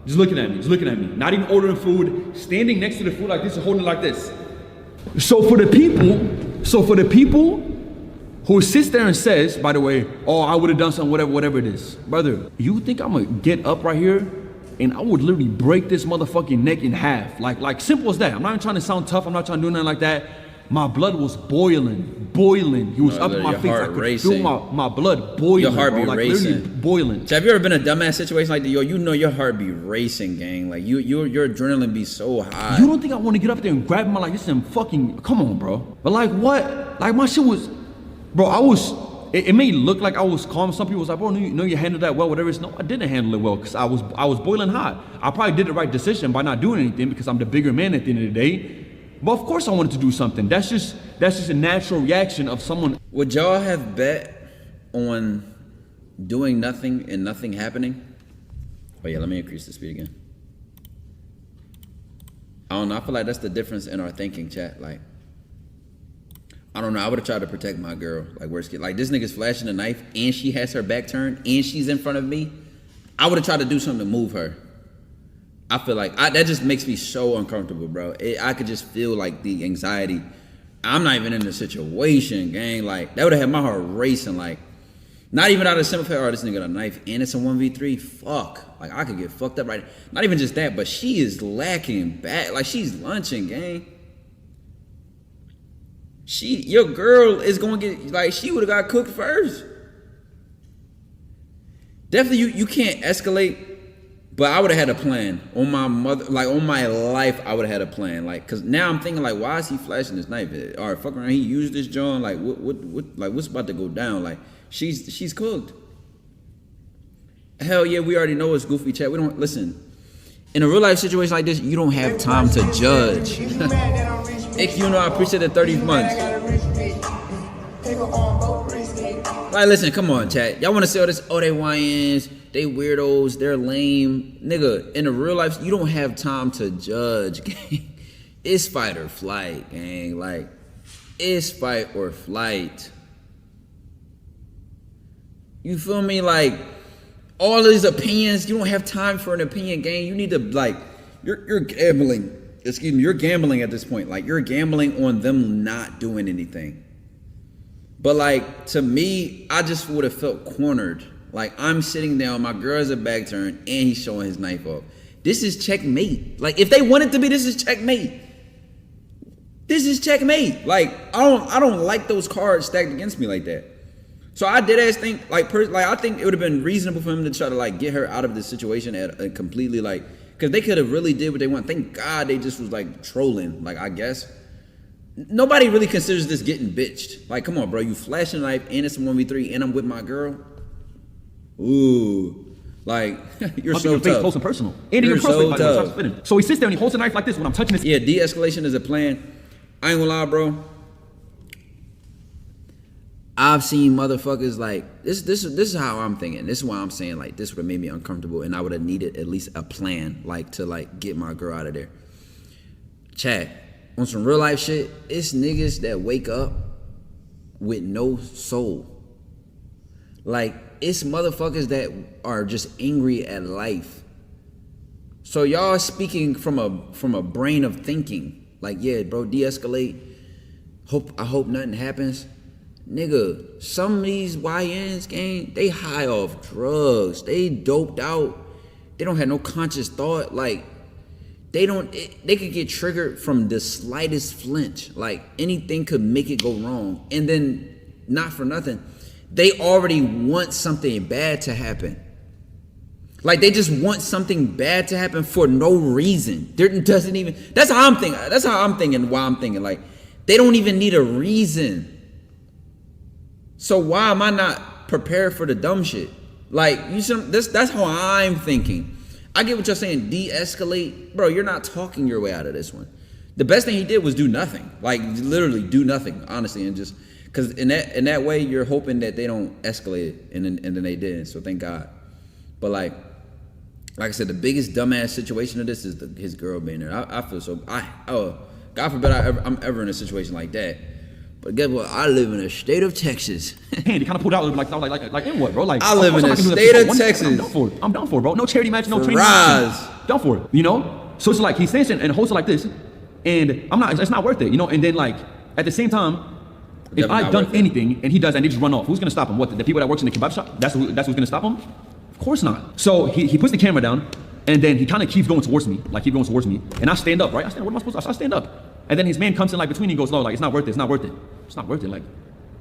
Speaker 8: Just looking at me. Not even ordering food. Standing next to the food like this and holding it like this. So for the people who sits there and says, by the way, oh, I would have done something, whatever it is. Brother, you think I'm gonna get up right here and I would literally break this motherfucking neck in half? Like simple as that. I'm not even trying to sound tough. I'm not trying to do nothing like that. My blood was boiling. He was up in my face. I could feel my blood boiling.
Speaker 1: Your heart be
Speaker 8: like
Speaker 1: racing.
Speaker 8: Boiling.
Speaker 1: So have you ever been in a dumbass situation like that? Yo, you know your heart be racing, gang. Like your adrenaline be so high.
Speaker 8: You don't think I want to get up there and grab my like this and fucking come on, bro? But like what? Like my shit was, bro. It may look like I was calm. Some people was like, bro, no, you handled that well, whatever. No, I didn't handle it well because I was boiling hot. I probably did the right decision by not doing anything because I'm the bigger man at the end of the day. But of course I wanted to do something. That's just a natural reaction of someone.
Speaker 1: Would y'all have bet on doing nothing and nothing happening? Oh yeah, let me increase the speed again. I don't know. I feel like that's the difference in our thinking, chat. Like, I don't know. I would have tried to protect my girl. Like, worst case, like this nigga's flashing a knife and she has her back turned and she's in front of me. I would have tried to do something to move her. I feel like that just makes me so uncomfortable, bro. I could just feel like the anxiety. I'm not even in the situation, gang. Like, that would have had my heart racing. Like, not even out of sympathy, oh, this nigga got a knife and it's a 1v3. Fuck. Like, I could get fucked up right now. Not even just that, but she is lacking back. Like, she's lunching, gang. Your girl is gonna get, like, she would have got cooked first. definitely you can't escalate. But I would have had a plan on my mother, like on my life. I would have had a plan, like, cause now I'm thinking like, why is he flashing this knife? All right, fuck around. He used this John. Like, like, what's about to go down? Like, she's cooked. Hell yeah, we already know it's goofy chat. We don't listen. In a real life situation like this, you don't have time to judge. If you know, I appreciate the 30 months. Like, listen, come on, chat. Y'all want to say all this? Oh, they YNs, they weirdos, they're lame, nigga. In a real life, you don't have time to judge, gang. It's fight or flight, gang. Like, it's fight or flight. You feel me? Like, all these opinions, you don't have time for an opinion, gang. You need to, like, you're gambling. Excuse me, you're gambling at this point. Like, you're gambling on them not doing anything. But, like, to me, I just would have felt cornered. Like, I'm sitting down, my girl has a back turn, and he's showing his knife off. This is checkmate. Like, if they want it to be, this is checkmate. This is checkmate. Like, I don't like those cards stacked against me like that. So I did think, like, I think it would have been reasonable for him to try to, like, get her out of this situation and completely, like, because they could have really did what they want. Thank God they just was, like, trolling, like, I guess. Nobody really considers this getting bitched. Like, come on, bro, you flash a knife, and it's a 1v3, and I'm with my girl. Ooh. Like, you're so
Speaker 9: your face
Speaker 1: tough.
Speaker 9: close and personal. And
Speaker 1: You're
Speaker 9: you're
Speaker 1: so
Speaker 9: personal.
Speaker 1: tough.
Speaker 9: So he sits there and he holds a knife like this when I'm touching this.
Speaker 1: Yeah, de-escalation is a plan. I ain't gonna lie, bro. I've seen motherfuckers like this is how I'm thinking. This is why I'm saying, like, this would have made me uncomfortable, and I would have needed at least a plan, like, to, like, get my girl out of there. Chat, on some real life shit, it's niggas that wake up with no soul. Like, it's motherfuckers that are just angry at life. So y'all speaking from a brain of thinking. Like, yeah, bro, de-escalate. I hope nothing happens. Nigga, some of these YNs, gang, they high off drugs. They doped out. They don't have no conscious thought. Like, they could get triggered from the slightest flinch. Like, anything could make it go wrong. And then, not for nothing, they already want something bad to happen. Like, they just want something bad to happen for no reason. That's how I'm thinking. That's how I'm thinking, why I'm thinking. Like, they don't even need a reason. So why am I not prepared for the dumb shit? Like, that's how I'm thinking. I get what you're saying, de-escalate. Bro, you're not talking your way out of this one. The best thing he did was do nothing. Like, literally do nothing, honestly, and just, because in that way, you're hoping that they don't escalate it, and then they did, so thank God. But like I said, the biggest dumbass situation of this is his girl being there. I feel so, God forbid I'm ever in a situation like that. But guess what? I live in a state of Texas.
Speaker 9: Hand, he kind of pulled out a little bit like in what, bro? Like,
Speaker 1: I live in a state of Texas.
Speaker 9: I'm down for it, bro. No charity match, no training
Speaker 1: Rise.
Speaker 9: match. Down for it, you know? So it's like, he stands and holds it like this, and it's not worth it, you know? And then, like, at the same time, if I've done anything and he does and they just run off, who's gonna stop him? What, the people that works in the kebab shop? That's who's gonna stop him? Of course not. So he puts the camera down, and then he kind of keeps going towards me, and I stand up, right? I stand, what am I supposed to? So I stand up. And then his man comes in like between, he goes, no, like, it's not worth it. It's not worth it. Like,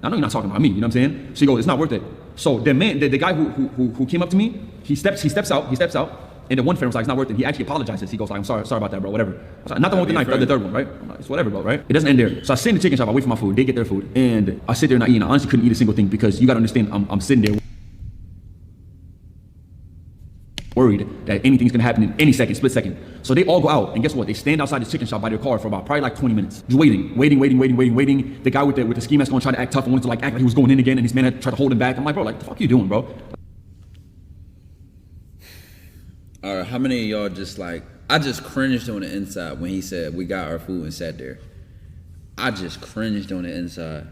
Speaker 9: I know you're not talking about me, you know what I'm saying? So he goes, it's not worth it. So the man, the guy who came up to me, he steps out, and the one friend was like, it's not worth it. He actually apologizes. He goes, like, I'm sorry about that, bro, whatever. Like, not the one with the knife, the third one, right? I'm like, it's whatever, bro, right? It doesn't end there. So I sit in the chicken shop, I wait for my food, they get their food, and I sit there and I eat, and I honestly couldn't eat a single thing because you gotta understand, I'm sitting there worried that anything's gonna happen in any second, split second. So they all go out, and guess what? They stand outside the chicken shop by their car for about probably like 20 minutes. Just waiting. The guy with the ski mask on tried to act tough and wanted to like act like he was going in again, and his man had tried to hold him back. I'm like, bro, like, the fuck you doing, bro?
Speaker 1: All right, how many of y'all just like, I just cringed on the inside when he said we got our food and sat there. I just cringed on the inside.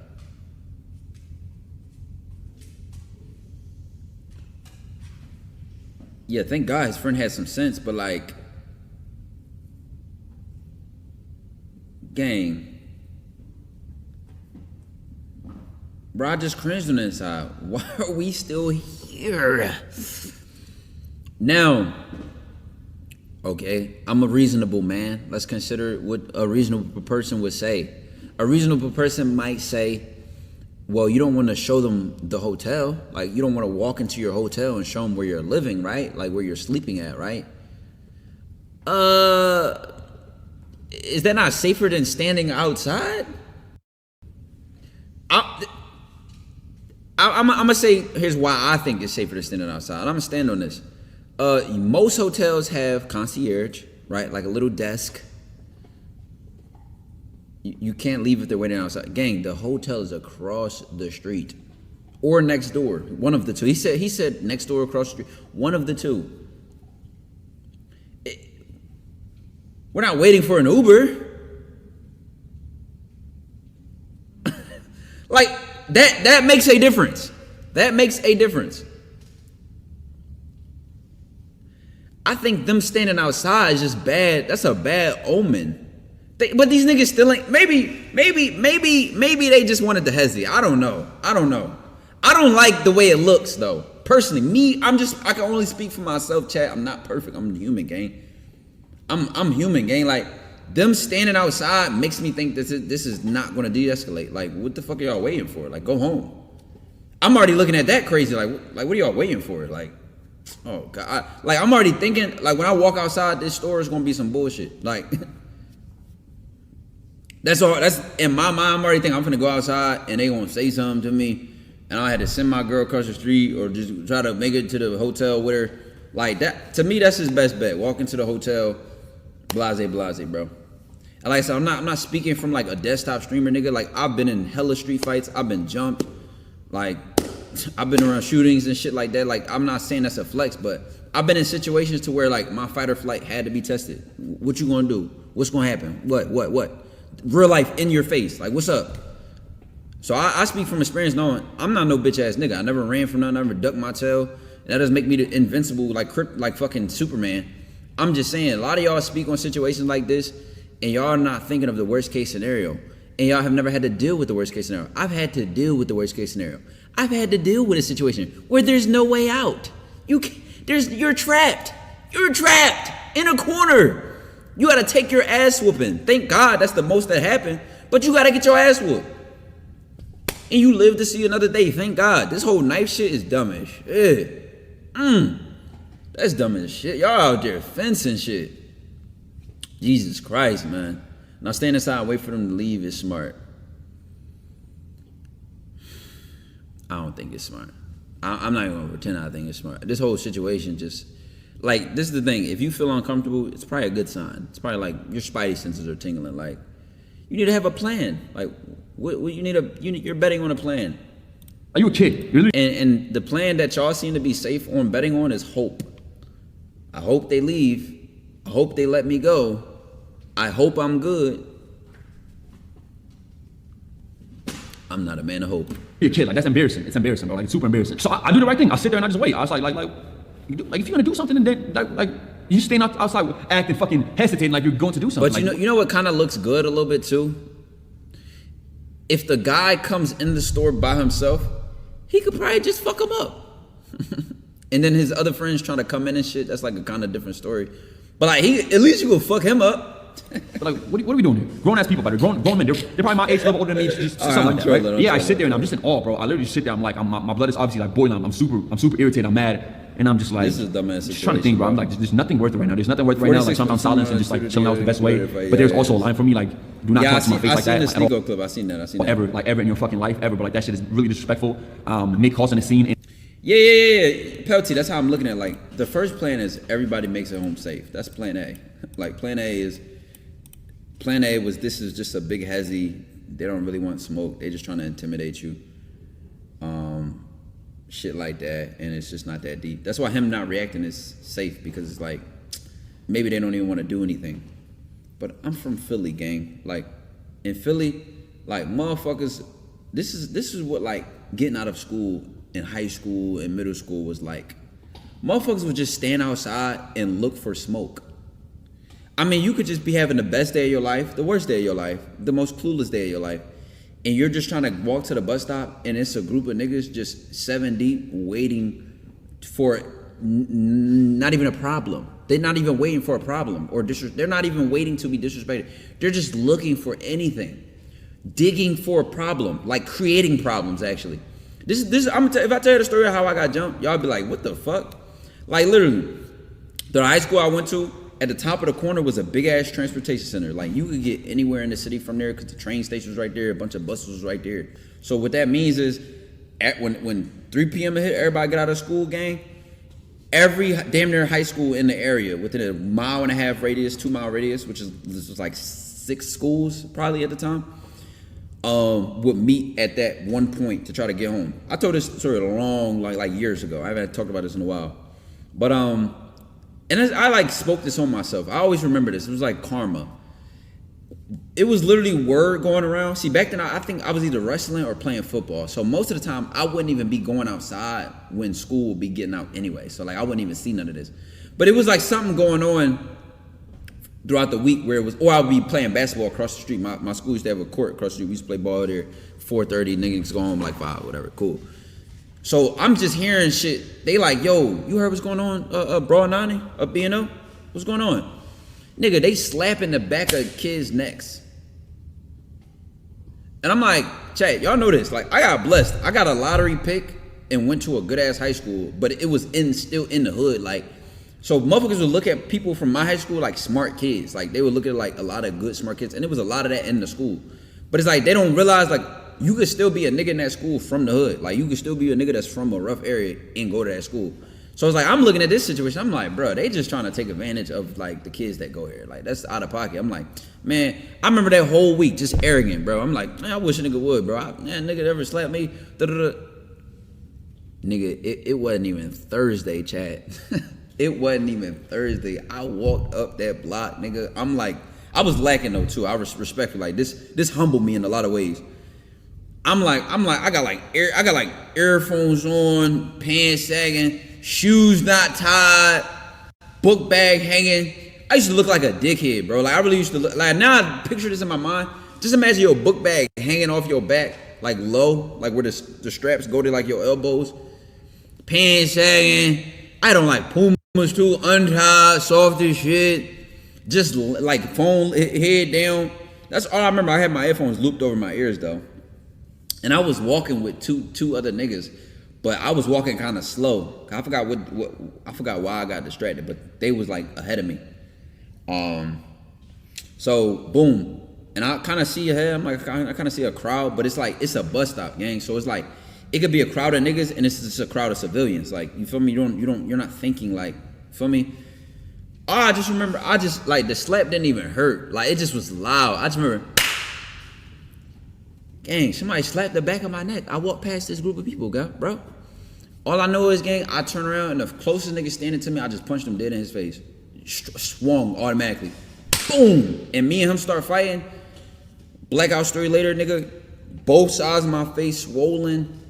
Speaker 1: Yeah, thank God his friend had some sense, but like, gang, bro, I just cringed on the inside. Why are we still here? Now, okay, I'm a reasonable man. Let's consider what a reasonable person would say. A reasonable person might say, Well, you don't want to show them the hotel. Like, you don't want to walk into your hotel and show them where you're living, right? Like, where you're sleeping at, right? Is that not safer than standing outside? I'm gonna say, here's why I think it's safer than standing outside. I'm gonna stand on this. Most hotels have concierge, right? Like a little desk. You can't leave if they're waiting outside. Gang, the hotel is across the street or next door. One of the two. He said next door, across the street. One of the two. We're not waiting for an Uber. Like, that makes a difference. That makes a difference. I think them standing outside is just bad. That's a bad omen. But these niggas still ain't. Maybe they just wanted the hezzy. I don't know. I don't like the way it looks though. Personally, me, I can only speak for myself, chat. I'm not perfect. I'm human, gang. I'm human, gang. Like, them standing outside makes me think this is not gonna de-escalate. Like, what the fuck are y'all waiting for? Like, go home. I'm already looking at that crazy. Like what are y'all waiting for? Like, oh God. I'm already thinking, like, when I walk outside this store, it's gonna be some bullshit. Like, that's in my mind. I'm already thinking I'm gonna go outside and they gonna say something to me, and I had to send my girl across the street or just try to make it to the hotel with her. Like, that, to me, that's his best bet. Walk into the hotel, blase, bro. And like I said, I'm not speaking from like a desktop streamer, nigga. Like, I've been in hella street fights. I've been jumped. Like, I've been around shootings and shit like that. Like, I'm not saying that's a flex, but I've been in situations to where like my fight or flight had to be tested. What you gonna do? What's gonna happen? What? Real life in your face. Like, what's up? So I speak from experience, knowing I'm not no bitch ass nigga. I never ran from nothing. I never ducked my tail. And that doesn't make me the invincible like fucking Superman. I'm just saying, a lot of y'all speak on situations like this, and y'all are not thinking of the worst case scenario. And y'all have never had to deal with the worst case scenario. I've had to deal with the worst case scenario. I've had to deal with a situation where there's no way out. You're trapped. You're trapped in a corner. You gotta take your ass whooping. Thank God that's the most that happened, but you gotta get your ass whooped. And you live to see another day. Thank God. This whole knife shit is dumbish. That's dumb as shit. Y'all out there fencing shit. Jesus Christ, man. Now stand aside and wait for them to leave is smart. I don't think it's smart. I'm not even gonna pretend I think it's smart. This whole situation just, like, this is the thing. If you feel uncomfortable, it's probably a good sign. It's probably like your spidey senses are tingling. Like, you need to have a plan. Like, what you're betting on a plan.
Speaker 9: Are you a kid?
Speaker 1: And the plan that y'all seem to be safe on betting on is hope. I hope they leave. I hope they let me go. I hope I'm good. I'm not a man of hope.
Speaker 9: You're a kid. Like, that's embarrassing. It's embarrassing, bro. Like, it's super embarrassing. So I do the right thing. I sit there and I just wait. I was like, if you're gonna do something, then like you staying outside acting fucking hesitating like you're going to do something.
Speaker 1: But you know what kind of looks good a little bit too? If the guy comes in the store by himself, he could probably just fuck him up. And then his other friends trying to come in and shit, that's like a kind of different story. But like, at least you go fuck him up.
Speaker 9: But like, what are we doing here? Grown ass people, but grown men. They're probably my age level, older than me, just something like that, right? Yeah, I sit there and I'm just in awe, bro. I literally sit there. I'm like, my blood is obviously like boiling. I'm super irritated. I'm mad, and I'm just like,
Speaker 1: this is a dumbass
Speaker 9: just trying to think, bro. I'm like, there's nothing worth it right now. There's nothing worth it right now. Like, sometimes silence and just like chilling out is the best way. But there's also a line for me, like, do not talk to my face like that.
Speaker 1: I seen this clip. I seen that.
Speaker 9: Ever in your fucking life, ever. But like, that shit is really disrespectful. Nick causing a scene.
Speaker 1: Yeah. Pelty, that's how I'm looking at it. Like, the first plan is everybody makes it home safe. That's plan A. Like, plan A was this is just a big hezzy. They don't really want smoke. They're just trying to intimidate you. Shit like that. And it's just not that deep. That's why him not reacting is safe, because it's like, maybe they don't even want to do anything. But I'm from Philly, gang. Like, in Philly, like, motherfuckers, this is what like getting out of school in high school and middle school was like. Motherfuckers would just stand outside and look for smoke. I mean, you could just be having the best day of your life, the worst day of your life, the most clueless day of your life, and you're just trying to walk to the bus stop, and it's a group of niggas just 7 deep waiting for not even a problem. They're not even waiting for a problem or they're not even waiting to be disrespected. They're just looking for anything. digging for a problem, like creating problems. Actually, this I'm if I tell you the story of how I got jumped, y'all be like, what the fuck? Like literally, the high school I went to, at the top of the corner was a big ass transportation center. Like you could get anywhere in the city from there because the train station was right there, a bunch of buses was right there. So what that means is, when 3 p.m. hit, everybody get out of school, gang. Every damn near high school in the area within a 1.5 mile radius, 2 mile radius, which is this was like 6 schools probably at the time, would meet at that one point to try to get home. I told this story long, like years ago. I haven't talked about this in a while, but and I like spoke this on myself. I always remember this. It was like karma. It was literally word going around. See, back then I think I was either wrestling or playing football. So most of the time I wouldn't even be going outside when school would be getting out anyway. So like I wouldn't even see none of this. But it was like something going on throughout the week where it was, or I would be playing basketball across the street. My school used to have a court across the street. We used to play ball there 4:30. Niggas go home like 5, whatever. Cool. So I'm just hearing shit. They like, yo, you heard what's going on, bro, Nani, B&O? What's going on? Nigga, they slapping the back of kids' necks. And I'm like, chat, y'all know this. Like, I got blessed. I got a lottery pick and went to a good-ass high school, but it was still in the hood. Like, so motherfuckers would look at people from my high school like smart kids. Like, they would look at like a lot of good smart kids, and there was a lot of that in the school. But it's like, they don't realize, like, you could still be a nigga in that school from the hood. Like, you could still be a nigga that's from a rough area and go to that school. So it's like, I'm looking at this situation, I'm like, bro, they just trying to take advantage of like the kids that go here. Like, that's out of pocket. I'm like, man, I remember that whole week just arrogant, bro. I'm like, man, I wish a nigga would, bro. Nigga ever slapped me? Da-da-da. Nigga, it wasn't even Thursday, chat. It wasn't even Thursday. I walked up that block, nigga. I'm like, I was lacking though too. I respect it. Like this humbled me in a lot of ways. I'm like, I got like earphones on, pants sagging, shoes not tied, book bag hanging. I used to look like a dickhead, bro. Like I really used to look like, now I picture this in my mind. Just imagine your book bag hanging off your back, like low, like where the straps go to like your elbows. Pants sagging. I don't like Pumas too, untied, soft as shit. Just like phone head down. That's all I remember. I had my headphones looped over my ears though. And I was walking with two other niggas, but I was walking kind of slow. I forgot I forgot why I got distracted, but they was like ahead of me. So boom, and I kind of see ahead. I'm like, I kind of see a crowd, but it's like it's a bus stop, gang. So it's like it could be a crowd of niggas, and it's just a crowd of civilians. Like you feel me? You're not thinking like, feel me? Oh, I just remember, like the slap didn't even hurt. Like it just was loud. I just remember. Gang, somebody slapped the back of my neck. I walked past this group of people, bro. All I know is, gang, I turn around and the closest nigga standing to me, I just punched him dead in his face. Swung automatically. Boom! And me and him start fighting. Blackout story later, nigga. Both sides of my face swollen.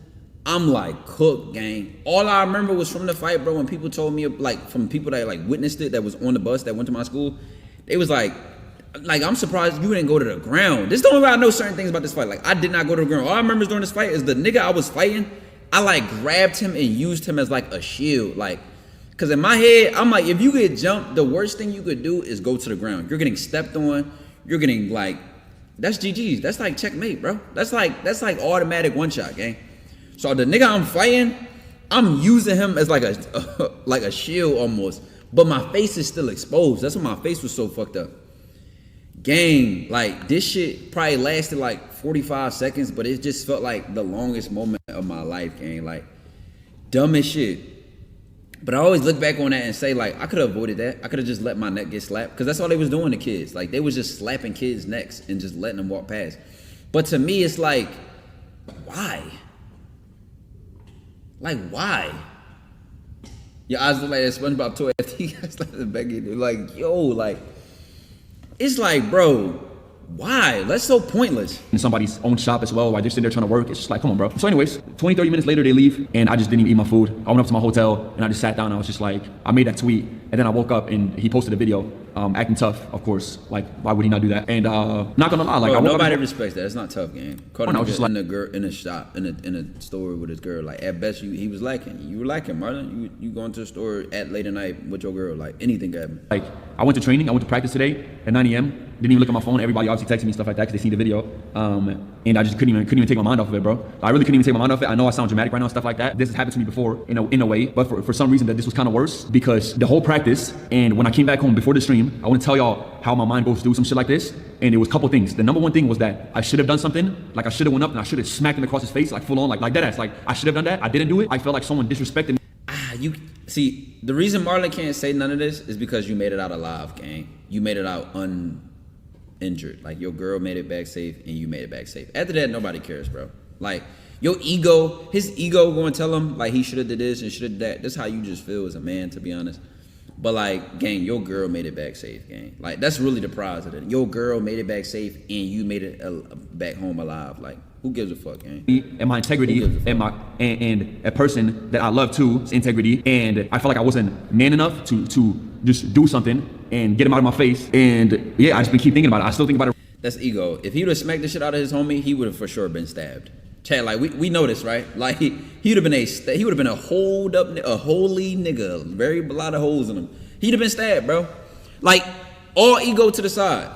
Speaker 1: I'm like cooked, gang. All I remember was from the fight, bro, when people told me, like, from people that like witnessed it, that was on the bus, that went to my school, they was like, I'm surprised you didn't go to the ground. This don't I know certain things about this fight. Like, I did not go to the ground. All I remember during this fight is the nigga I was fighting, I like grabbed him and used him as like a shield. Like, cause in my head, I'm like, if you get jumped, the worst thing you could do is go to the ground. You're getting stepped on. You're getting like, that's GG's. That's like checkmate, bro. That's like automatic one shot, gang. So the nigga I'm fighting, I'm using him as like a shield almost. But my face is still exposed. That's why my face was so fucked up. Gang, like this shit probably lasted like 45 seconds, but it just felt like the longest moment of my life, gang. Like dumb as shit. But I always look back on that and say, like, I could have avoided that. I could have just let my neck get slapped, because that's all they was doing to kids. Like they was just slapping kids' necks and just letting them walk past. But to me, it's like, why? Like why? Your eyes look like that SpongeBob toy after he got slapped in the back. Like, yo, like. It's like, bro, why? That's so pointless.
Speaker 9: In somebody's own shop as well, while they're sitting there trying to work. It's just like, come on, bro. So anyways, 20, 30 minutes later, they leave, and I just didn't even eat my food. I went up to my hotel, and I just sat down, and I was just like, I made that tweet, and then I woke up, and he posted a video, acting tough, of course. Like, why would he not do that? And not gonna lie, like,
Speaker 1: bro,
Speaker 9: I woke
Speaker 1: nobody
Speaker 9: up
Speaker 1: respects that. It's not tough, gang. Caught him in a shop, in a store with his girl. Like, at best, he was lacking. You were lacking, Marlon. You going to the store at late at night with your girl. Like, anything could happen.
Speaker 9: Like, I went to training. I went to practice today at 9 a.m. didn't even look at my phone. Everybody obviously texted me stuff like that because they seen the video. And I just couldn't even take my mind off of it, bro. I really couldn't even take my mind off it. I know I sound dramatic right now and stuff like that. This has happened to me before in a way, but for some reason that this was kind of worse because the whole practice and when I came back home before the stream, I want to tell y'all how my mind goes through some shit like this. And it was a couple things. The number one thing was that I should have done something. Like I should have went up and I should have smacked him across his face, like full on, like dead ass. Like I should have done that. I didn't do it. I felt like someone disrespected me.
Speaker 1: You see, the reason Marlon can't say none of this is because you made it out alive, gang. You made it out uninjured. Like your girl made it back safe and you made it back safe. After that, nobody cares, bro. Like your ego, his ego going to tell him like he should have did this and should have that. That's how you just feel as a man, to be honest. But like, gang, your girl made it back safe, gang. Like that's really the prize of it. Your girl made it back safe and you made it back home alive. Like who gives a fuck, gang?
Speaker 9: And my integrity and a person that I love too, is integrity. And I felt like I wasn't man enough to just do something and get him out of my face. And yeah, I just been keep thinking about it. I still think about it.
Speaker 1: That's ego. If he would have smacked the shit out of his homie, he would have for sure been stabbed. Chad, like we know this, right? Like he would have been a holy nigga, very a lot of holes in him. He'd have been stabbed, bro. Like all ego to the side.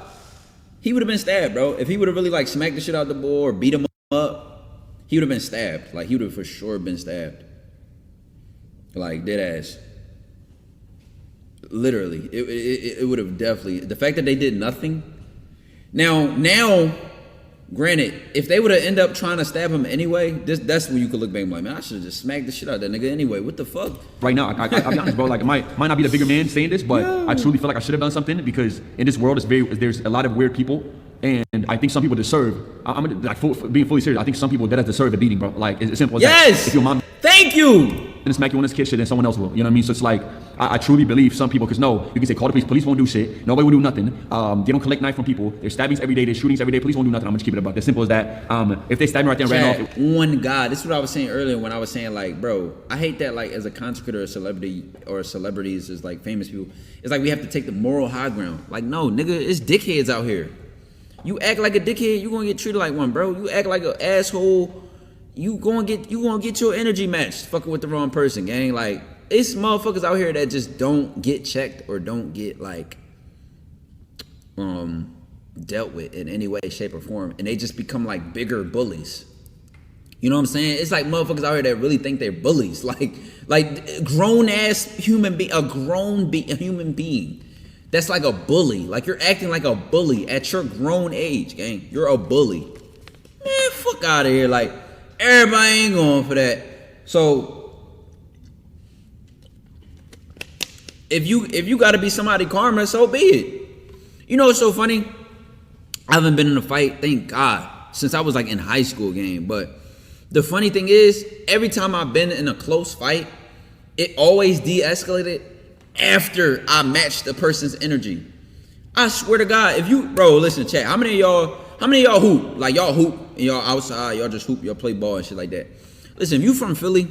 Speaker 1: He would have been stabbed, bro. If he would have really like smacked the shit out the boy or beat him up, he would have been stabbed. Like he would have for sure been stabbed. Like dead ass. Literally, it would have definitely. The fact that they did nothing. Now, granted, if they would have ended up trying to stab him anyway, that's when you could look back and be like, man, I should have just smacked the shit out of that nigga anyway. What the fuck?
Speaker 9: Right now, I'll be honest, bro. Like, it might not be the bigger man saying this, but I truly feel like I should have done something because in this world, there's a lot of weird people, and I think some people deserve. I'm like being fully serious. I think some people that deserve a beating, bro. Like, it's simple as that.
Speaker 1: Yes.
Speaker 9: If your mom.
Speaker 1: Thank you.
Speaker 9: And smack you on this kid shit, then someone else will. You know what I mean? So it's like, I truly believe some people, because no, you can say, call the police. Police won't do shit. Nobody will do nothing. They don't collect knife from people. There's stabbings every day. There's shootings every day. Police won't do nothing. I'm just keep it about. As simple as that. If they stab me right there and ran off.
Speaker 1: One guy. This is what I was saying earlier when I was saying like, bro, I hate that like as a content creator or celebrity or celebrities as like famous people, it's like we have to take the moral high ground. Like, no, nigga, it's dickheads out here. You act like a dickhead, you gonna get treated like one, bro. You act like an asshole, you gonna get your energy matched fucking with the wrong person, gang. Like, it's motherfuckers out here that just don't get checked or don't get like dealt with in any way, shape, or form, and they just become like bigger bullies. You know what I'm saying? It's like motherfuckers out here that really think they're bullies, like grown ass human being, a human being. That's like a bully. Like you're acting like a bully at your grown age, gang. You're a bully. Man, fuck out of here. Like everybody ain't going for that. So if you gotta be somebody karma, so be it. You know what's so funny? I haven't been in a fight, thank God, since I was like in high school, gang. But the funny thing is, every time I've been in a close fight, it always de-escalated after I matched the person's energy. I swear to God, listen, chat, how many of y'all hoop? Like y'all hoop, and y'all outside, y'all just hoop, y'all play ball and shit like that. Listen, if you from Philly,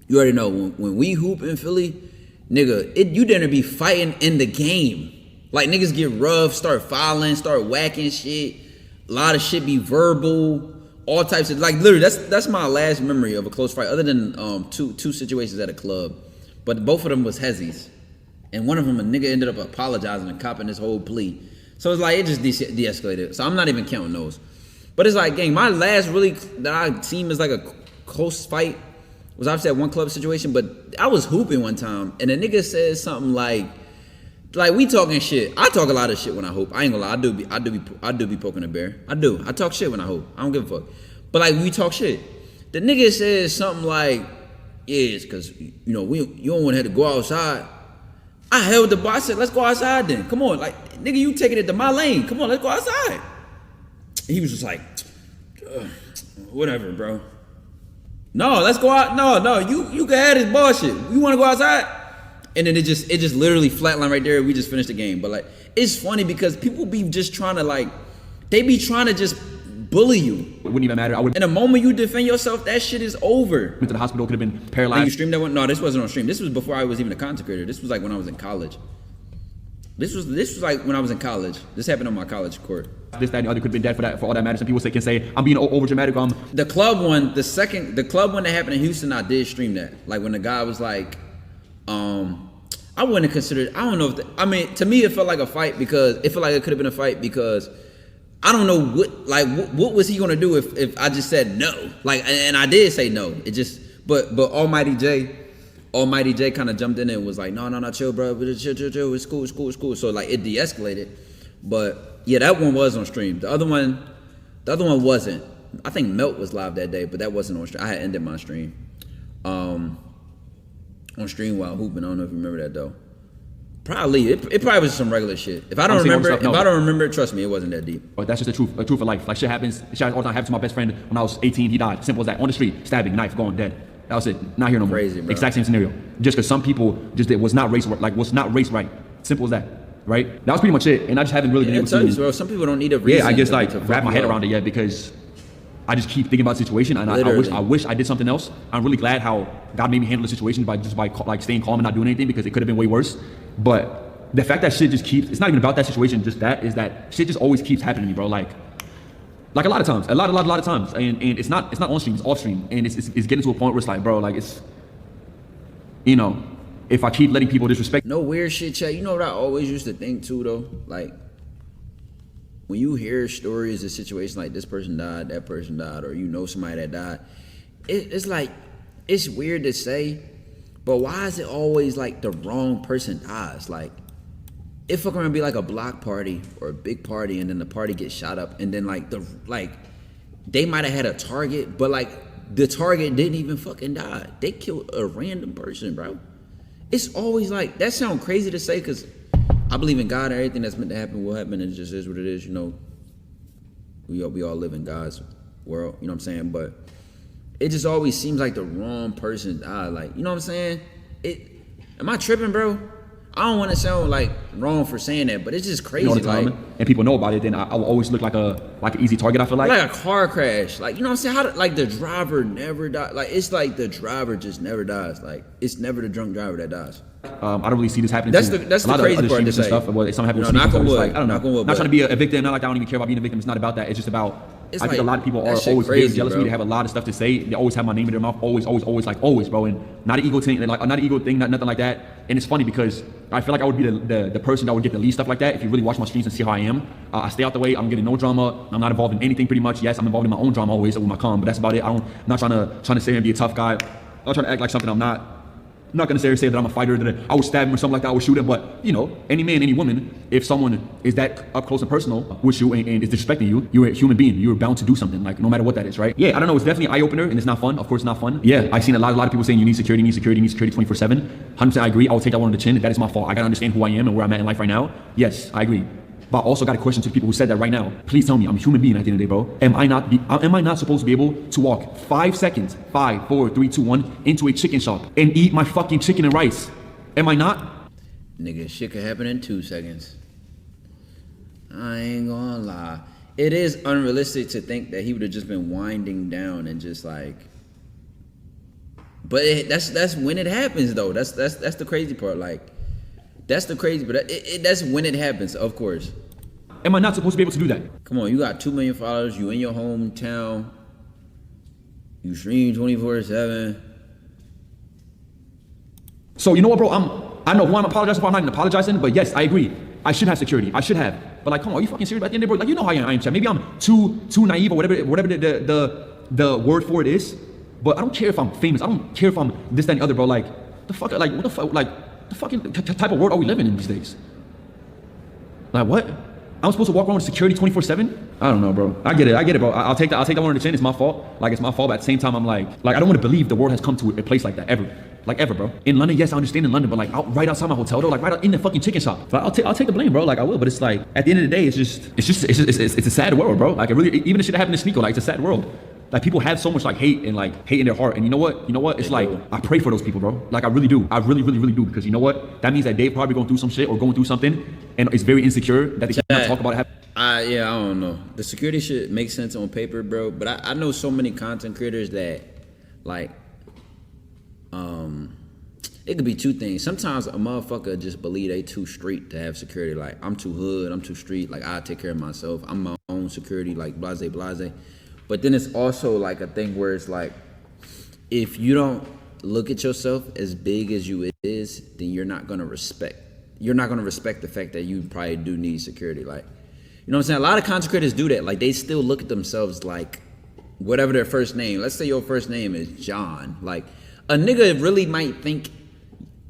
Speaker 1: you already know when we hoop in Philly, nigga, you didn't be fighting in the game. Like niggas get rough, start fouling, start whacking shit. A lot of shit be verbal, all types of, like literally, that's my last memory of a close fight, other than two situations at a club. But both of them was hezzies. And one of them, a nigga ended up apologizing and copping his whole plea. So it's like, it just de-escalated. So I'm not even counting those. But it's like, gang, my last really, that I seen as like a close fight was obviously at one club situation, but I was hooping one time, and a nigga said something like we talking shit. I talk a lot of shit when I hoop. I ain't gonna lie, I do be poking a bear. I do. I talk shit when I hoop. I don't give a fuck. But like, we talk shit. The nigga says something like, yeah, it's because, you don't want to have to go outside. I held the ball. I said, let's go outside then. Come on. Like, nigga, you taking it to my lane. Come on, let's go outside. He was just like, whatever, bro. No, let's go out. No, you can have this bullshit. You want to go outside? And then it just literally flatlined right there. We just finished the game. But like, it's funny because people be just trying to they be trying to just bully you.
Speaker 9: It wouldn't even matter.
Speaker 1: In the moment you defend yourself, that shit is over.
Speaker 9: Went to the hospital, could have been paralyzed.
Speaker 1: Like you streamed that one? No, this wasn't on stream. This was before I was even a content creator. This was like when I was in college. This was like when I was in college. This happened on my college court.
Speaker 9: This, that, and the other could have been dead for all that matters. Some people can say I'm being over dramatic.
Speaker 1: The club one, the club one that happened in Houston, I did stream that. Like when the guy was like, I wouldn't have considered. I don't know if. I mean, to me, it felt like a fight because it felt like it could have been a fight because I don't know what was he gonna do if I just said no? Like, and I did say no. It just, but Almighty J kind of jumped in and was like, no, chill, bro, chill, it's cool. So like it de-escalated. But yeah, that one was on stream. The other one wasn't. I think Melt was live that day, but that wasn't on stream. I had ended my stream. On stream while hooping. I don't know if you remember that though. Probably it probably was some regular shit. If I don't remember, trust me, it wasn't that deep.
Speaker 9: But that's just the truth of life. Like shit happens. Shit all the time happened to my best friend when I was 18. He died. Simple as that. On the street, stabbing, knife, going dead. That was it. Not here no more.
Speaker 1: Crazy, bro.
Speaker 9: Exact same scenario. Just because some people just was not race right. Simple as that. Right. That was pretty much it. And I just haven't really been able to.
Speaker 1: Bro, some people don't need a reason.
Speaker 9: Yeah, I just like wrap my head around it yet because I just keep thinking about the situation, and I wish I did something else. I'm really glad how God made me handle the situation by like staying calm and not doing anything because it could have been way worse. But the fact that shit just keeps, it's not even about that situation, just that is that shit just always keeps happening to me, bro. Like a lot of times, a lot of times, and it's not on stream, it's off stream, and it's getting to a point where it's like, bro, like it's, you know, if I keep letting people disrespect.
Speaker 1: No weird shit, chat. You know what I always used to think too, though, like. When you hear stories of situations like this person died, that person died, or you know somebody that died, it's like, it's weird to say, but why is it always like the wrong person dies? Like, if fucking gonna be like a block party or a big party and then the party gets shot up and then like they might have had a target, but like the target didn't even fucking die. They killed a random person, bro. It's always like, that sounds crazy to say because I believe in God and everything that's meant to happen will happen, and it just is what it is, you know. We all live in God's world, you know what I'm saying? But it just always seems like the wrong person died. Like, you know what I'm saying? Am I tripping, bro? I don't want to sound like wrong for saying that, but it's just crazy.
Speaker 9: You know, like, and people know about it, then I will always look like an easy target. I feel like
Speaker 1: a car crash. Like, you know what I'm saying? Like the driver never died. Like, it's like the driver just never dies. Like, it's never the drunk driver that dies.
Speaker 9: I don't really see this happening.
Speaker 1: That's the crazy part to say.
Speaker 9: Stuff, but something happens.
Speaker 1: Knock on wood.
Speaker 9: Like, I don't know.
Speaker 1: Wood,
Speaker 9: not trying to be a victim. Not like I don't even care about being a victim. It's not about that. It's just about. I think a lot of people are always very jealous of me. They have a lot of stuff to say. They always have my name in their mouth. Always, like always, bro. And not an ego thing. Like not an ego thing. Nothing like that. And it's funny because I feel like I would be the person that would get the least stuff like that if you really watch my streams and see how I am. I stay out the way. I'm getting no drama. I'm not involved in anything pretty much. Yes, I'm involved in my own drama always with my calm, but that's about it. I'm not trying to say and be a tough guy. I'm not trying to act like something I'm not. I'm not gonna say that I'm a fighter, that I would stab him or something like that, I would shoot him, but you know, any man, any woman, if someone is that up close and personal with you and is disrespecting you, you're a human being. You're bound to do something, like no matter what that is, right? Yeah, I don't know, it's definitely an eye-opener and it's not fun. Of course it's not fun. Yeah, I've seen a lot of people saying you need security 24/7. 100% I agree, I will take that one on the chin. That is my fault. I gotta understand who I am and where I'm at in life right now. Yes, I agree. But I also got a question to the people who said that right now. Please tell me, I'm a human being at the end of the day, bro. Am I not supposed to be able to walk 5 seconds, 5, 4, 3, 2, 1, into a chicken shop and eat my fucking chicken and rice? Am I not?
Speaker 1: Nigga, shit could happen in 2 seconds. I ain't gonna lie. It is unrealistic to think that he would have just been winding down and just like. But that's when it happens though. That's the crazy part. Like, that's the crazy, but that's when it happens, of course.
Speaker 9: Am I not supposed to be able to do that?
Speaker 1: Come on, you got 2 million followers. You in your hometown. You stream 24/7.
Speaker 9: So you know what, bro? I know who I'm apologizing for. I'm not even apologizing, but yes, I agree. I should have security. I should have. But like, come on, are you fucking serious? At the end of the day, bro, like you know how I am, chat. Maybe I'm too naive or whatever the word for it is. But I don't care if I'm famous. I don't care if I'm this, that, and the other, bro. Like the fuck, like what the fuck, like the fucking type of world are we living in these days? Like what? I'm supposed to walk around with security 24/7? I don't know, bro. I get it, bro. I'll take that one on the chin. It's my fault. Like it's my fault, but at the same time, I'm like I don't want to believe the world has come to a place like that ever. Like ever, bro. In London, yes, I understand in London, but like right outside my hotel though, like right out in the fucking chicken shop. Like, I'll take the blame, bro. Like I will, but it's like at the end of the day, it's a sad world, bro. Like it really, even the shit that happened to Sneeko, like it's a sad world. Like people have so much like hate in their heart, and you know what? It's like I pray for those people, bro. Like I really do. I really do, because you know what? That means that they're probably going through some shit or going through something, and it's very insecure that they can't talk about it.
Speaker 1: I don't know. The security shit makes sense on paper, bro. But I know so many content creators that like, it could be two things. Sometimes a motherfucker just believe they too street to have security. Like I'm too hood, I'm too street. Like I take care of myself. I'm my own security. Like blase. But then it's also like a thing where it's like, if you don't, look at yourself as big as you is, then you're not gonna respect the fact that you probably do need security. Like, you know what I'm saying? A lot of content creators do that. Like, they still look at themselves like whatever their first name. Let's say your first name is John. Like, a nigga really might think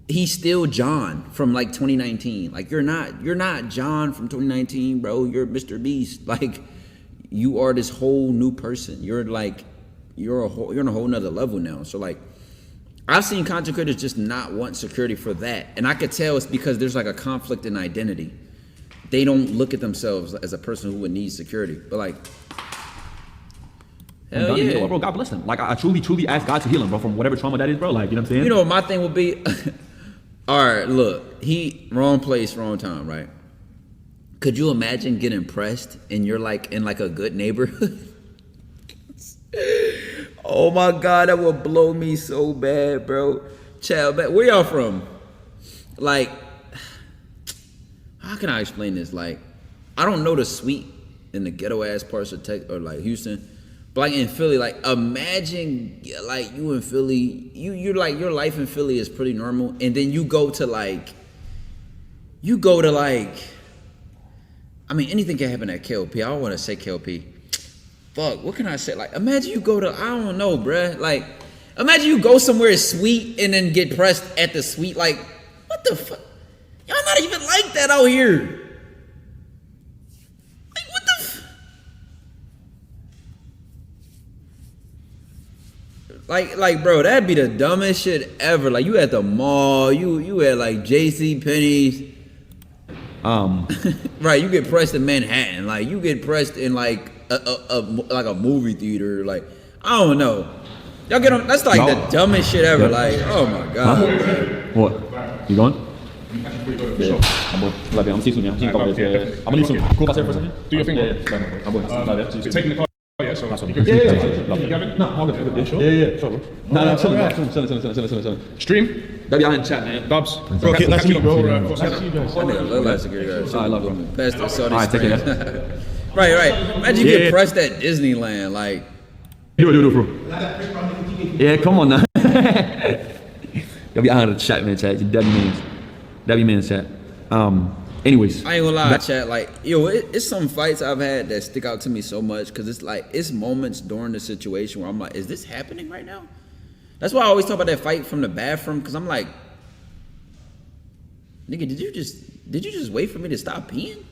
Speaker 1: he's still John from like 2019. Like, you're not John from 2019, bro. You're Mr. Beast. Like, you are this whole new person. You're in a whole nother level now. So like, I've seen content creators just not want security for that. And I could tell it's because there's like a conflict in identity. They don't look at themselves as a person who would need security. But like, hell yeah.
Speaker 9: You know what, bro? God bless him. Like, I truly ask God to heal him, bro, from whatever trauma that is, bro. Like, you know what I'm saying?
Speaker 1: You know what my thing would be? All right, look, wrong place, wrong time, right? Could you imagine getting pressed and you're like in like a good neighborhood? Oh my God, that would blow me so bad, bro. Child, where y'all from? Like, how can I explain this? Like, I don't know the sweet in the ghetto ass parts of Texas or like Houston, but like in Philly, like imagine like you in Philly, you're like your life in Philly is pretty normal, and then you go to like, I mean, anything can happen at KLP. I don't want to say KLP. Fuck, what can I say? Like, imagine you go to, I don't know, bruh. Like, imagine you go somewhere sweet and then get pressed at the sweet. Like, what the fuck? Y'all not even like that out here. Like, what the like, bro, that'd be the dumbest shit ever. Like, you at the mall, you at like JC Penney's. Right, you get pressed in Manhattan. Like, you get pressed in like a movie theater. Like, I don't know. Y'all get on. That's like the dumbest shit ever. Like, oh my God.
Speaker 9: Huh? What? You going? Yeah. I'm going. Love you. I'm seeing you. I'm gonna leave soon. Cool. Pass here for a second.
Speaker 6: Do your thing.
Speaker 9: Yeah. I'm going. Love you.
Speaker 6: Taking the car. Yeah, so you can
Speaker 9: Yeah. No, all good. Yeah, sure. Yeah. Sure. No, chilling.
Speaker 6: Stream.
Speaker 9: That'd be out in the chat, man.
Speaker 6: Dubs. Bro, nice to meet you, bro.
Speaker 1: That nigga look like security guard.
Speaker 9: I love you.
Speaker 1: Best of Saudi
Speaker 9: Alright, take care.
Speaker 1: Right. Imagine you get pressed at Disneyland. Like,
Speaker 9: Do it, bro. Yeah, come on now. Y'all be out of the chat, man. Chat. W man's chat. Anyways,
Speaker 1: I ain't gonna lie, chat. Like, yo, it's some fights I've had that stick out to me so much because it's like it's moments during the situation where I'm like, is this happening right now? That's why I always talk about that fight from the bathroom because I'm like, nigga, did you just wait for me to stop peeing?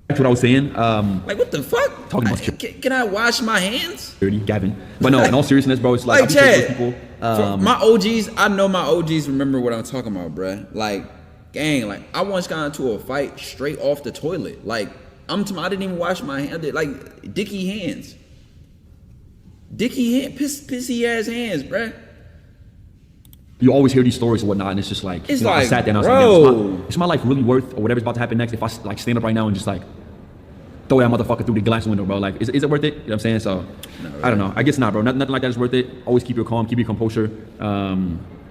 Speaker 9: that's what I was saying.
Speaker 1: Like, what the fuck?
Speaker 9: Talking about
Speaker 1: can I wash my hands?
Speaker 9: dirty, Gavin. But no, in all seriousness, bro, it's like,
Speaker 1: Like,
Speaker 9: I be saying
Speaker 1: Chad,
Speaker 9: to people.
Speaker 1: for my OGs, I know my OGs remember what I'm talking about, bruh. Like, gang, like, I once got into a fight straight off the toilet. Like, I didn't even wash my hands. Like, dicky hands. Pissy ass hands, bruh.
Speaker 9: You always hear these stories and whatnot, and it's just like,
Speaker 1: It's
Speaker 9: you know, I
Speaker 1: like,
Speaker 9: sat down and I was
Speaker 1: bro.
Speaker 9: like, damn, is my life really worth or whatever's about to happen next if I like stand up right now and just like throw that motherfucker through the glass window, bro? Like, is it worth it? You know what I'm saying? So,
Speaker 1: really.
Speaker 9: I don't know. I guess not, bro. Nothing like that is worth it. Always keep your calm, keep your composure.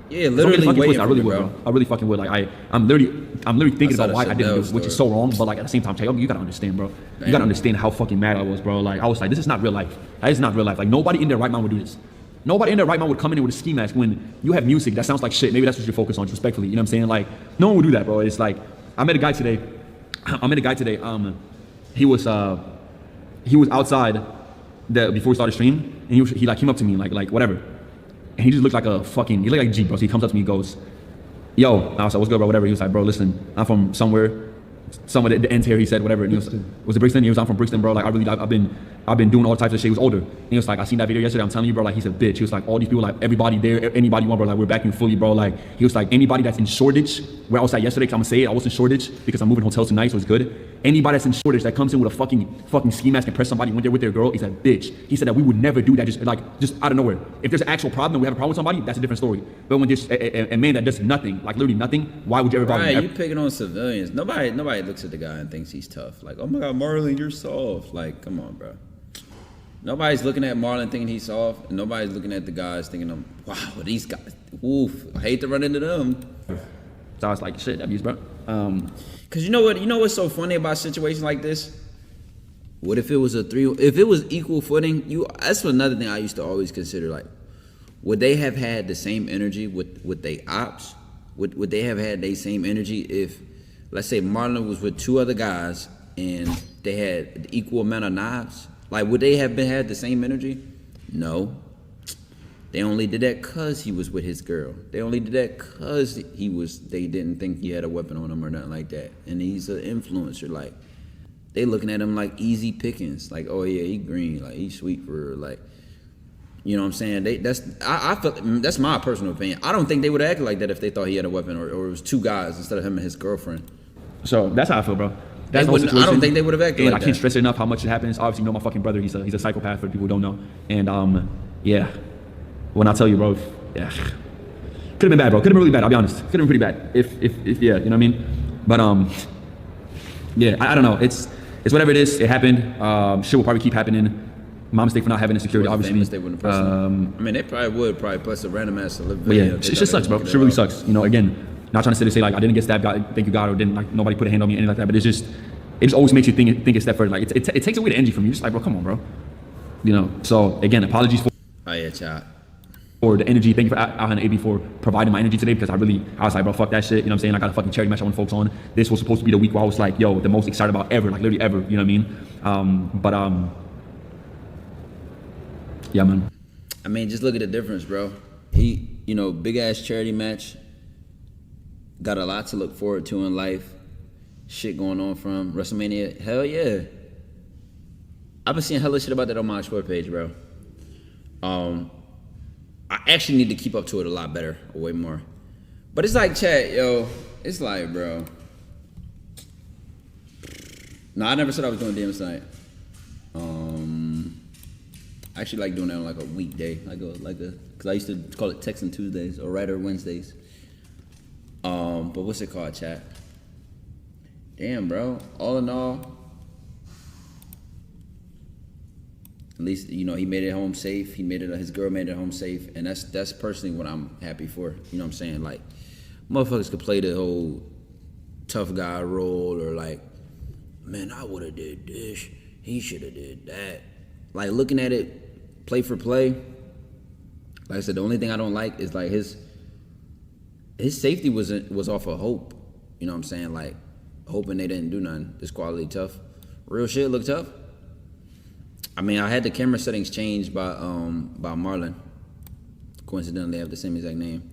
Speaker 1: Yeah, literally waiting
Speaker 9: I really
Speaker 1: for me,
Speaker 9: would,
Speaker 1: bro.
Speaker 9: bro. I really fucking would. Like, I'm literally thinking
Speaker 1: saw
Speaker 9: about why
Speaker 1: that
Speaker 9: I didn't do
Speaker 1: Chanel
Speaker 9: it, which is so wrong. But like at the same time, you gotta understand, bro. You
Speaker 1: Damn.
Speaker 9: gotta understand how fucking mad I was, bro. Like, I was like, this is not real life. That is not real life. Like, nobody in their right mind would do this. Nobody in their right mind would come in with a ski mask when you have music that sounds like shit. Maybe that's what you focus on, respectfully. You know what I'm saying? Like, no one would do that, bro. It's like, I met a guy today. He was outside before we started stream, and he like came up to me like whatever, and he just looked like he looked like a G, bro. So he comes up to me and goes, yo, I was like, what's good, bro? Whatever. He was like, bro, listen, I'm from somewhere at the end here. He said whatever. And he was it Brixton? He was, I'm from Brixton, bro. Like, I've been doing all types of shit. He was older. And he was like, I seen that video yesterday. I'm telling you, bro, like, he's a bitch. He was like, all these people, like, everybody there, anybody you want, bro, like, we're backing you fully, bro. Like, he was like, anybody that's in Shoreditch, where I was at yesterday, because I'm gonna say it, I was in Shoreditch because I'm moving hotels tonight, so it's good. Anybody that's in Shoreditch that comes in with a fucking ski mask and press somebody when they're with their girl is a bitch. He said that we would never do that just out of nowhere. If there's an actual problem and we have a problem with somebody, that's a different story. But when there's a man that does nothing, like literally nothing, why would you ever bother
Speaker 1: Right,
Speaker 9: him?
Speaker 1: you picking on civilians. Nobody looks at the guy and thinks he's tough. Like, oh my God, Marlon, you're soft. Like, come on, bro. Nobody's looking at Marlon thinking he's soft, and nobody's looking at the guys thinking, wow, these guys, oof, I hate to run into them.
Speaker 9: So I was like, shit, abuse, bro.
Speaker 1: Cause you know what's so funny about situations like this? What if it was if it was equal footing? That's another thing I used to always consider. Like, would they have had the same energy with they ops? Would they have had the same energy if, let's say, Marlon was with 2 other guys and they had the equal amount of knives? Like, would they have had the same energy? No. They only did that because he was with his girl. They only did that because they didn't think he had a weapon on him or nothing like that. And he's an influencer. Like, they looking at him like easy pickings. Like, oh yeah, he green. Like, he's sweet for her. Like, you know what I'm saying? I feel that's my personal opinion. I don't think they would have acted like that if they thought he had a weapon or it was 2 guys instead of him and his girlfriend.
Speaker 9: So that's how I feel, bro. That's
Speaker 1: I don't think they would have acted like
Speaker 9: that. I can't stress it enough how much it happens. Obviously, you know my fucking brother. He's a psychopath for people who don't know. And yeah, when I tell you, bro, yeah, could have been bad, bro. Could have been really bad. I'll be honest. Could have been pretty bad. If yeah, you know what I mean. But yeah, I don't know. It's whatever it is. It happened. Shit will probably keep happening. My mistake for not having insecurity, obviously.
Speaker 1: They wouldn't press him. I mean, they probably would press a random ass celebrity.
Speaker 9: But yeah, it just sucks, bro. Shit really sucks. You know, again, not trying to sit and say like I didn't get stabbed, God, thank you God, or didn't like nobody put a hand on me, anything like that. But it just always makes you think a step further. Like it takes away the energy from you. Just like, bro, come on, bro. You know. So again, apologies for.
Speaker 1: Oh yeah, chat.
Speaker 9: For the energy. Thank you for Alhan and AB for providing my energy today because I was like, bro, fuck that shit. You know what I'm saying? I got a fucking charity match I want to focus on. This was supposed to be the week where I was like, yo, the most excited about ever, like literally ever. You know what I mean? Yeah, man.
Speaker 1: I mean, just look at the difference, bro. He, you know, big ass charity match. Got a lot to look forward to in life. Shit going on from WrestleMania. Hell yeah. I've been seeing hella shit about that on my Explore page, bro. I actually need to keep up to it a lot better, or way more. But it's like, chat, yo, it's like, bro. No, I never said I was doing DMs tonight. I actually like doing that on like a weekday, because I used to call it Texting Tuesdays or Writer Wednesdays. But what's it called, chat? Damn, bro. All in all, at least, you know, he made it home safe. His girl made it home safe, and that's personally what I'm happy for. You know what I'm saying? Like, motherfuckers could play the whole tough guy role, or like, man, I would have did this. He should have did that. Like, looking at it, play for play. Like I said, the only thing I don't like is like his safety was off of hope. You know what I'm saying? Like, hoping they didn't do nothing. This quality tough. Real shit look tough. I mean, I had the camera settings changed by Marlon. Coincidentally, they have the same exact name.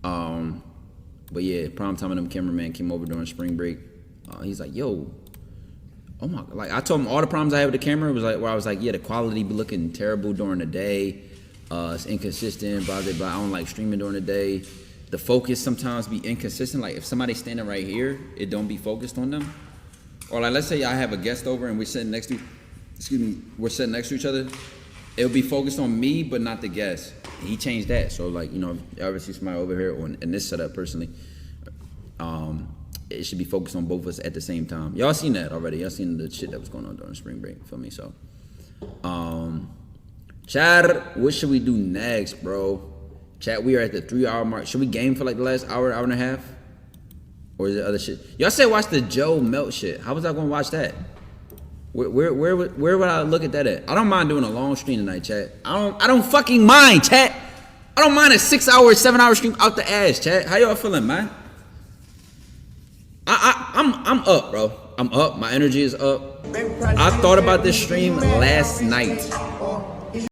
Speaker 1: But yeah, prime time and them cameraman came over during spring break. He's like, yo, oh my, like I told him all the problems I have with the camera was like where I was like, yeah, the quality be looking terrible during the day. It's inconsistent, blah, blah, blah. I don't like streaming during the day. The focus sometimes be inconsistent. Like if somebody's standing right here, it don't be focused on them. Or like, let's say I have a guest over and we're sitting next to each other. It'll be focused on me, but not the guest. And he changed that. So like, you know, if I ever see somebody over here or in this setup personally, it should be focused on both of us at the same time. Y'all seen that already. Y'all seen the shit that was going on during spring break, feel me? So, chat, what should we do next, bro? Chat, we are at the 3-hour mark. Should we game for like the last hour and a half? Or is it other shit? Y'all said watch the Joe Melt shit. How was I gonna watch that? Where would I look at that at? I don't mind doing a long stream tonight, chat. I don't fucking mind, chat. I don't mind a 6-hour, 7-hour stream out the ass, chat. How y'all feeling, man? I'm up, bro. I'm up. My energy is up. I thought about this stream last night.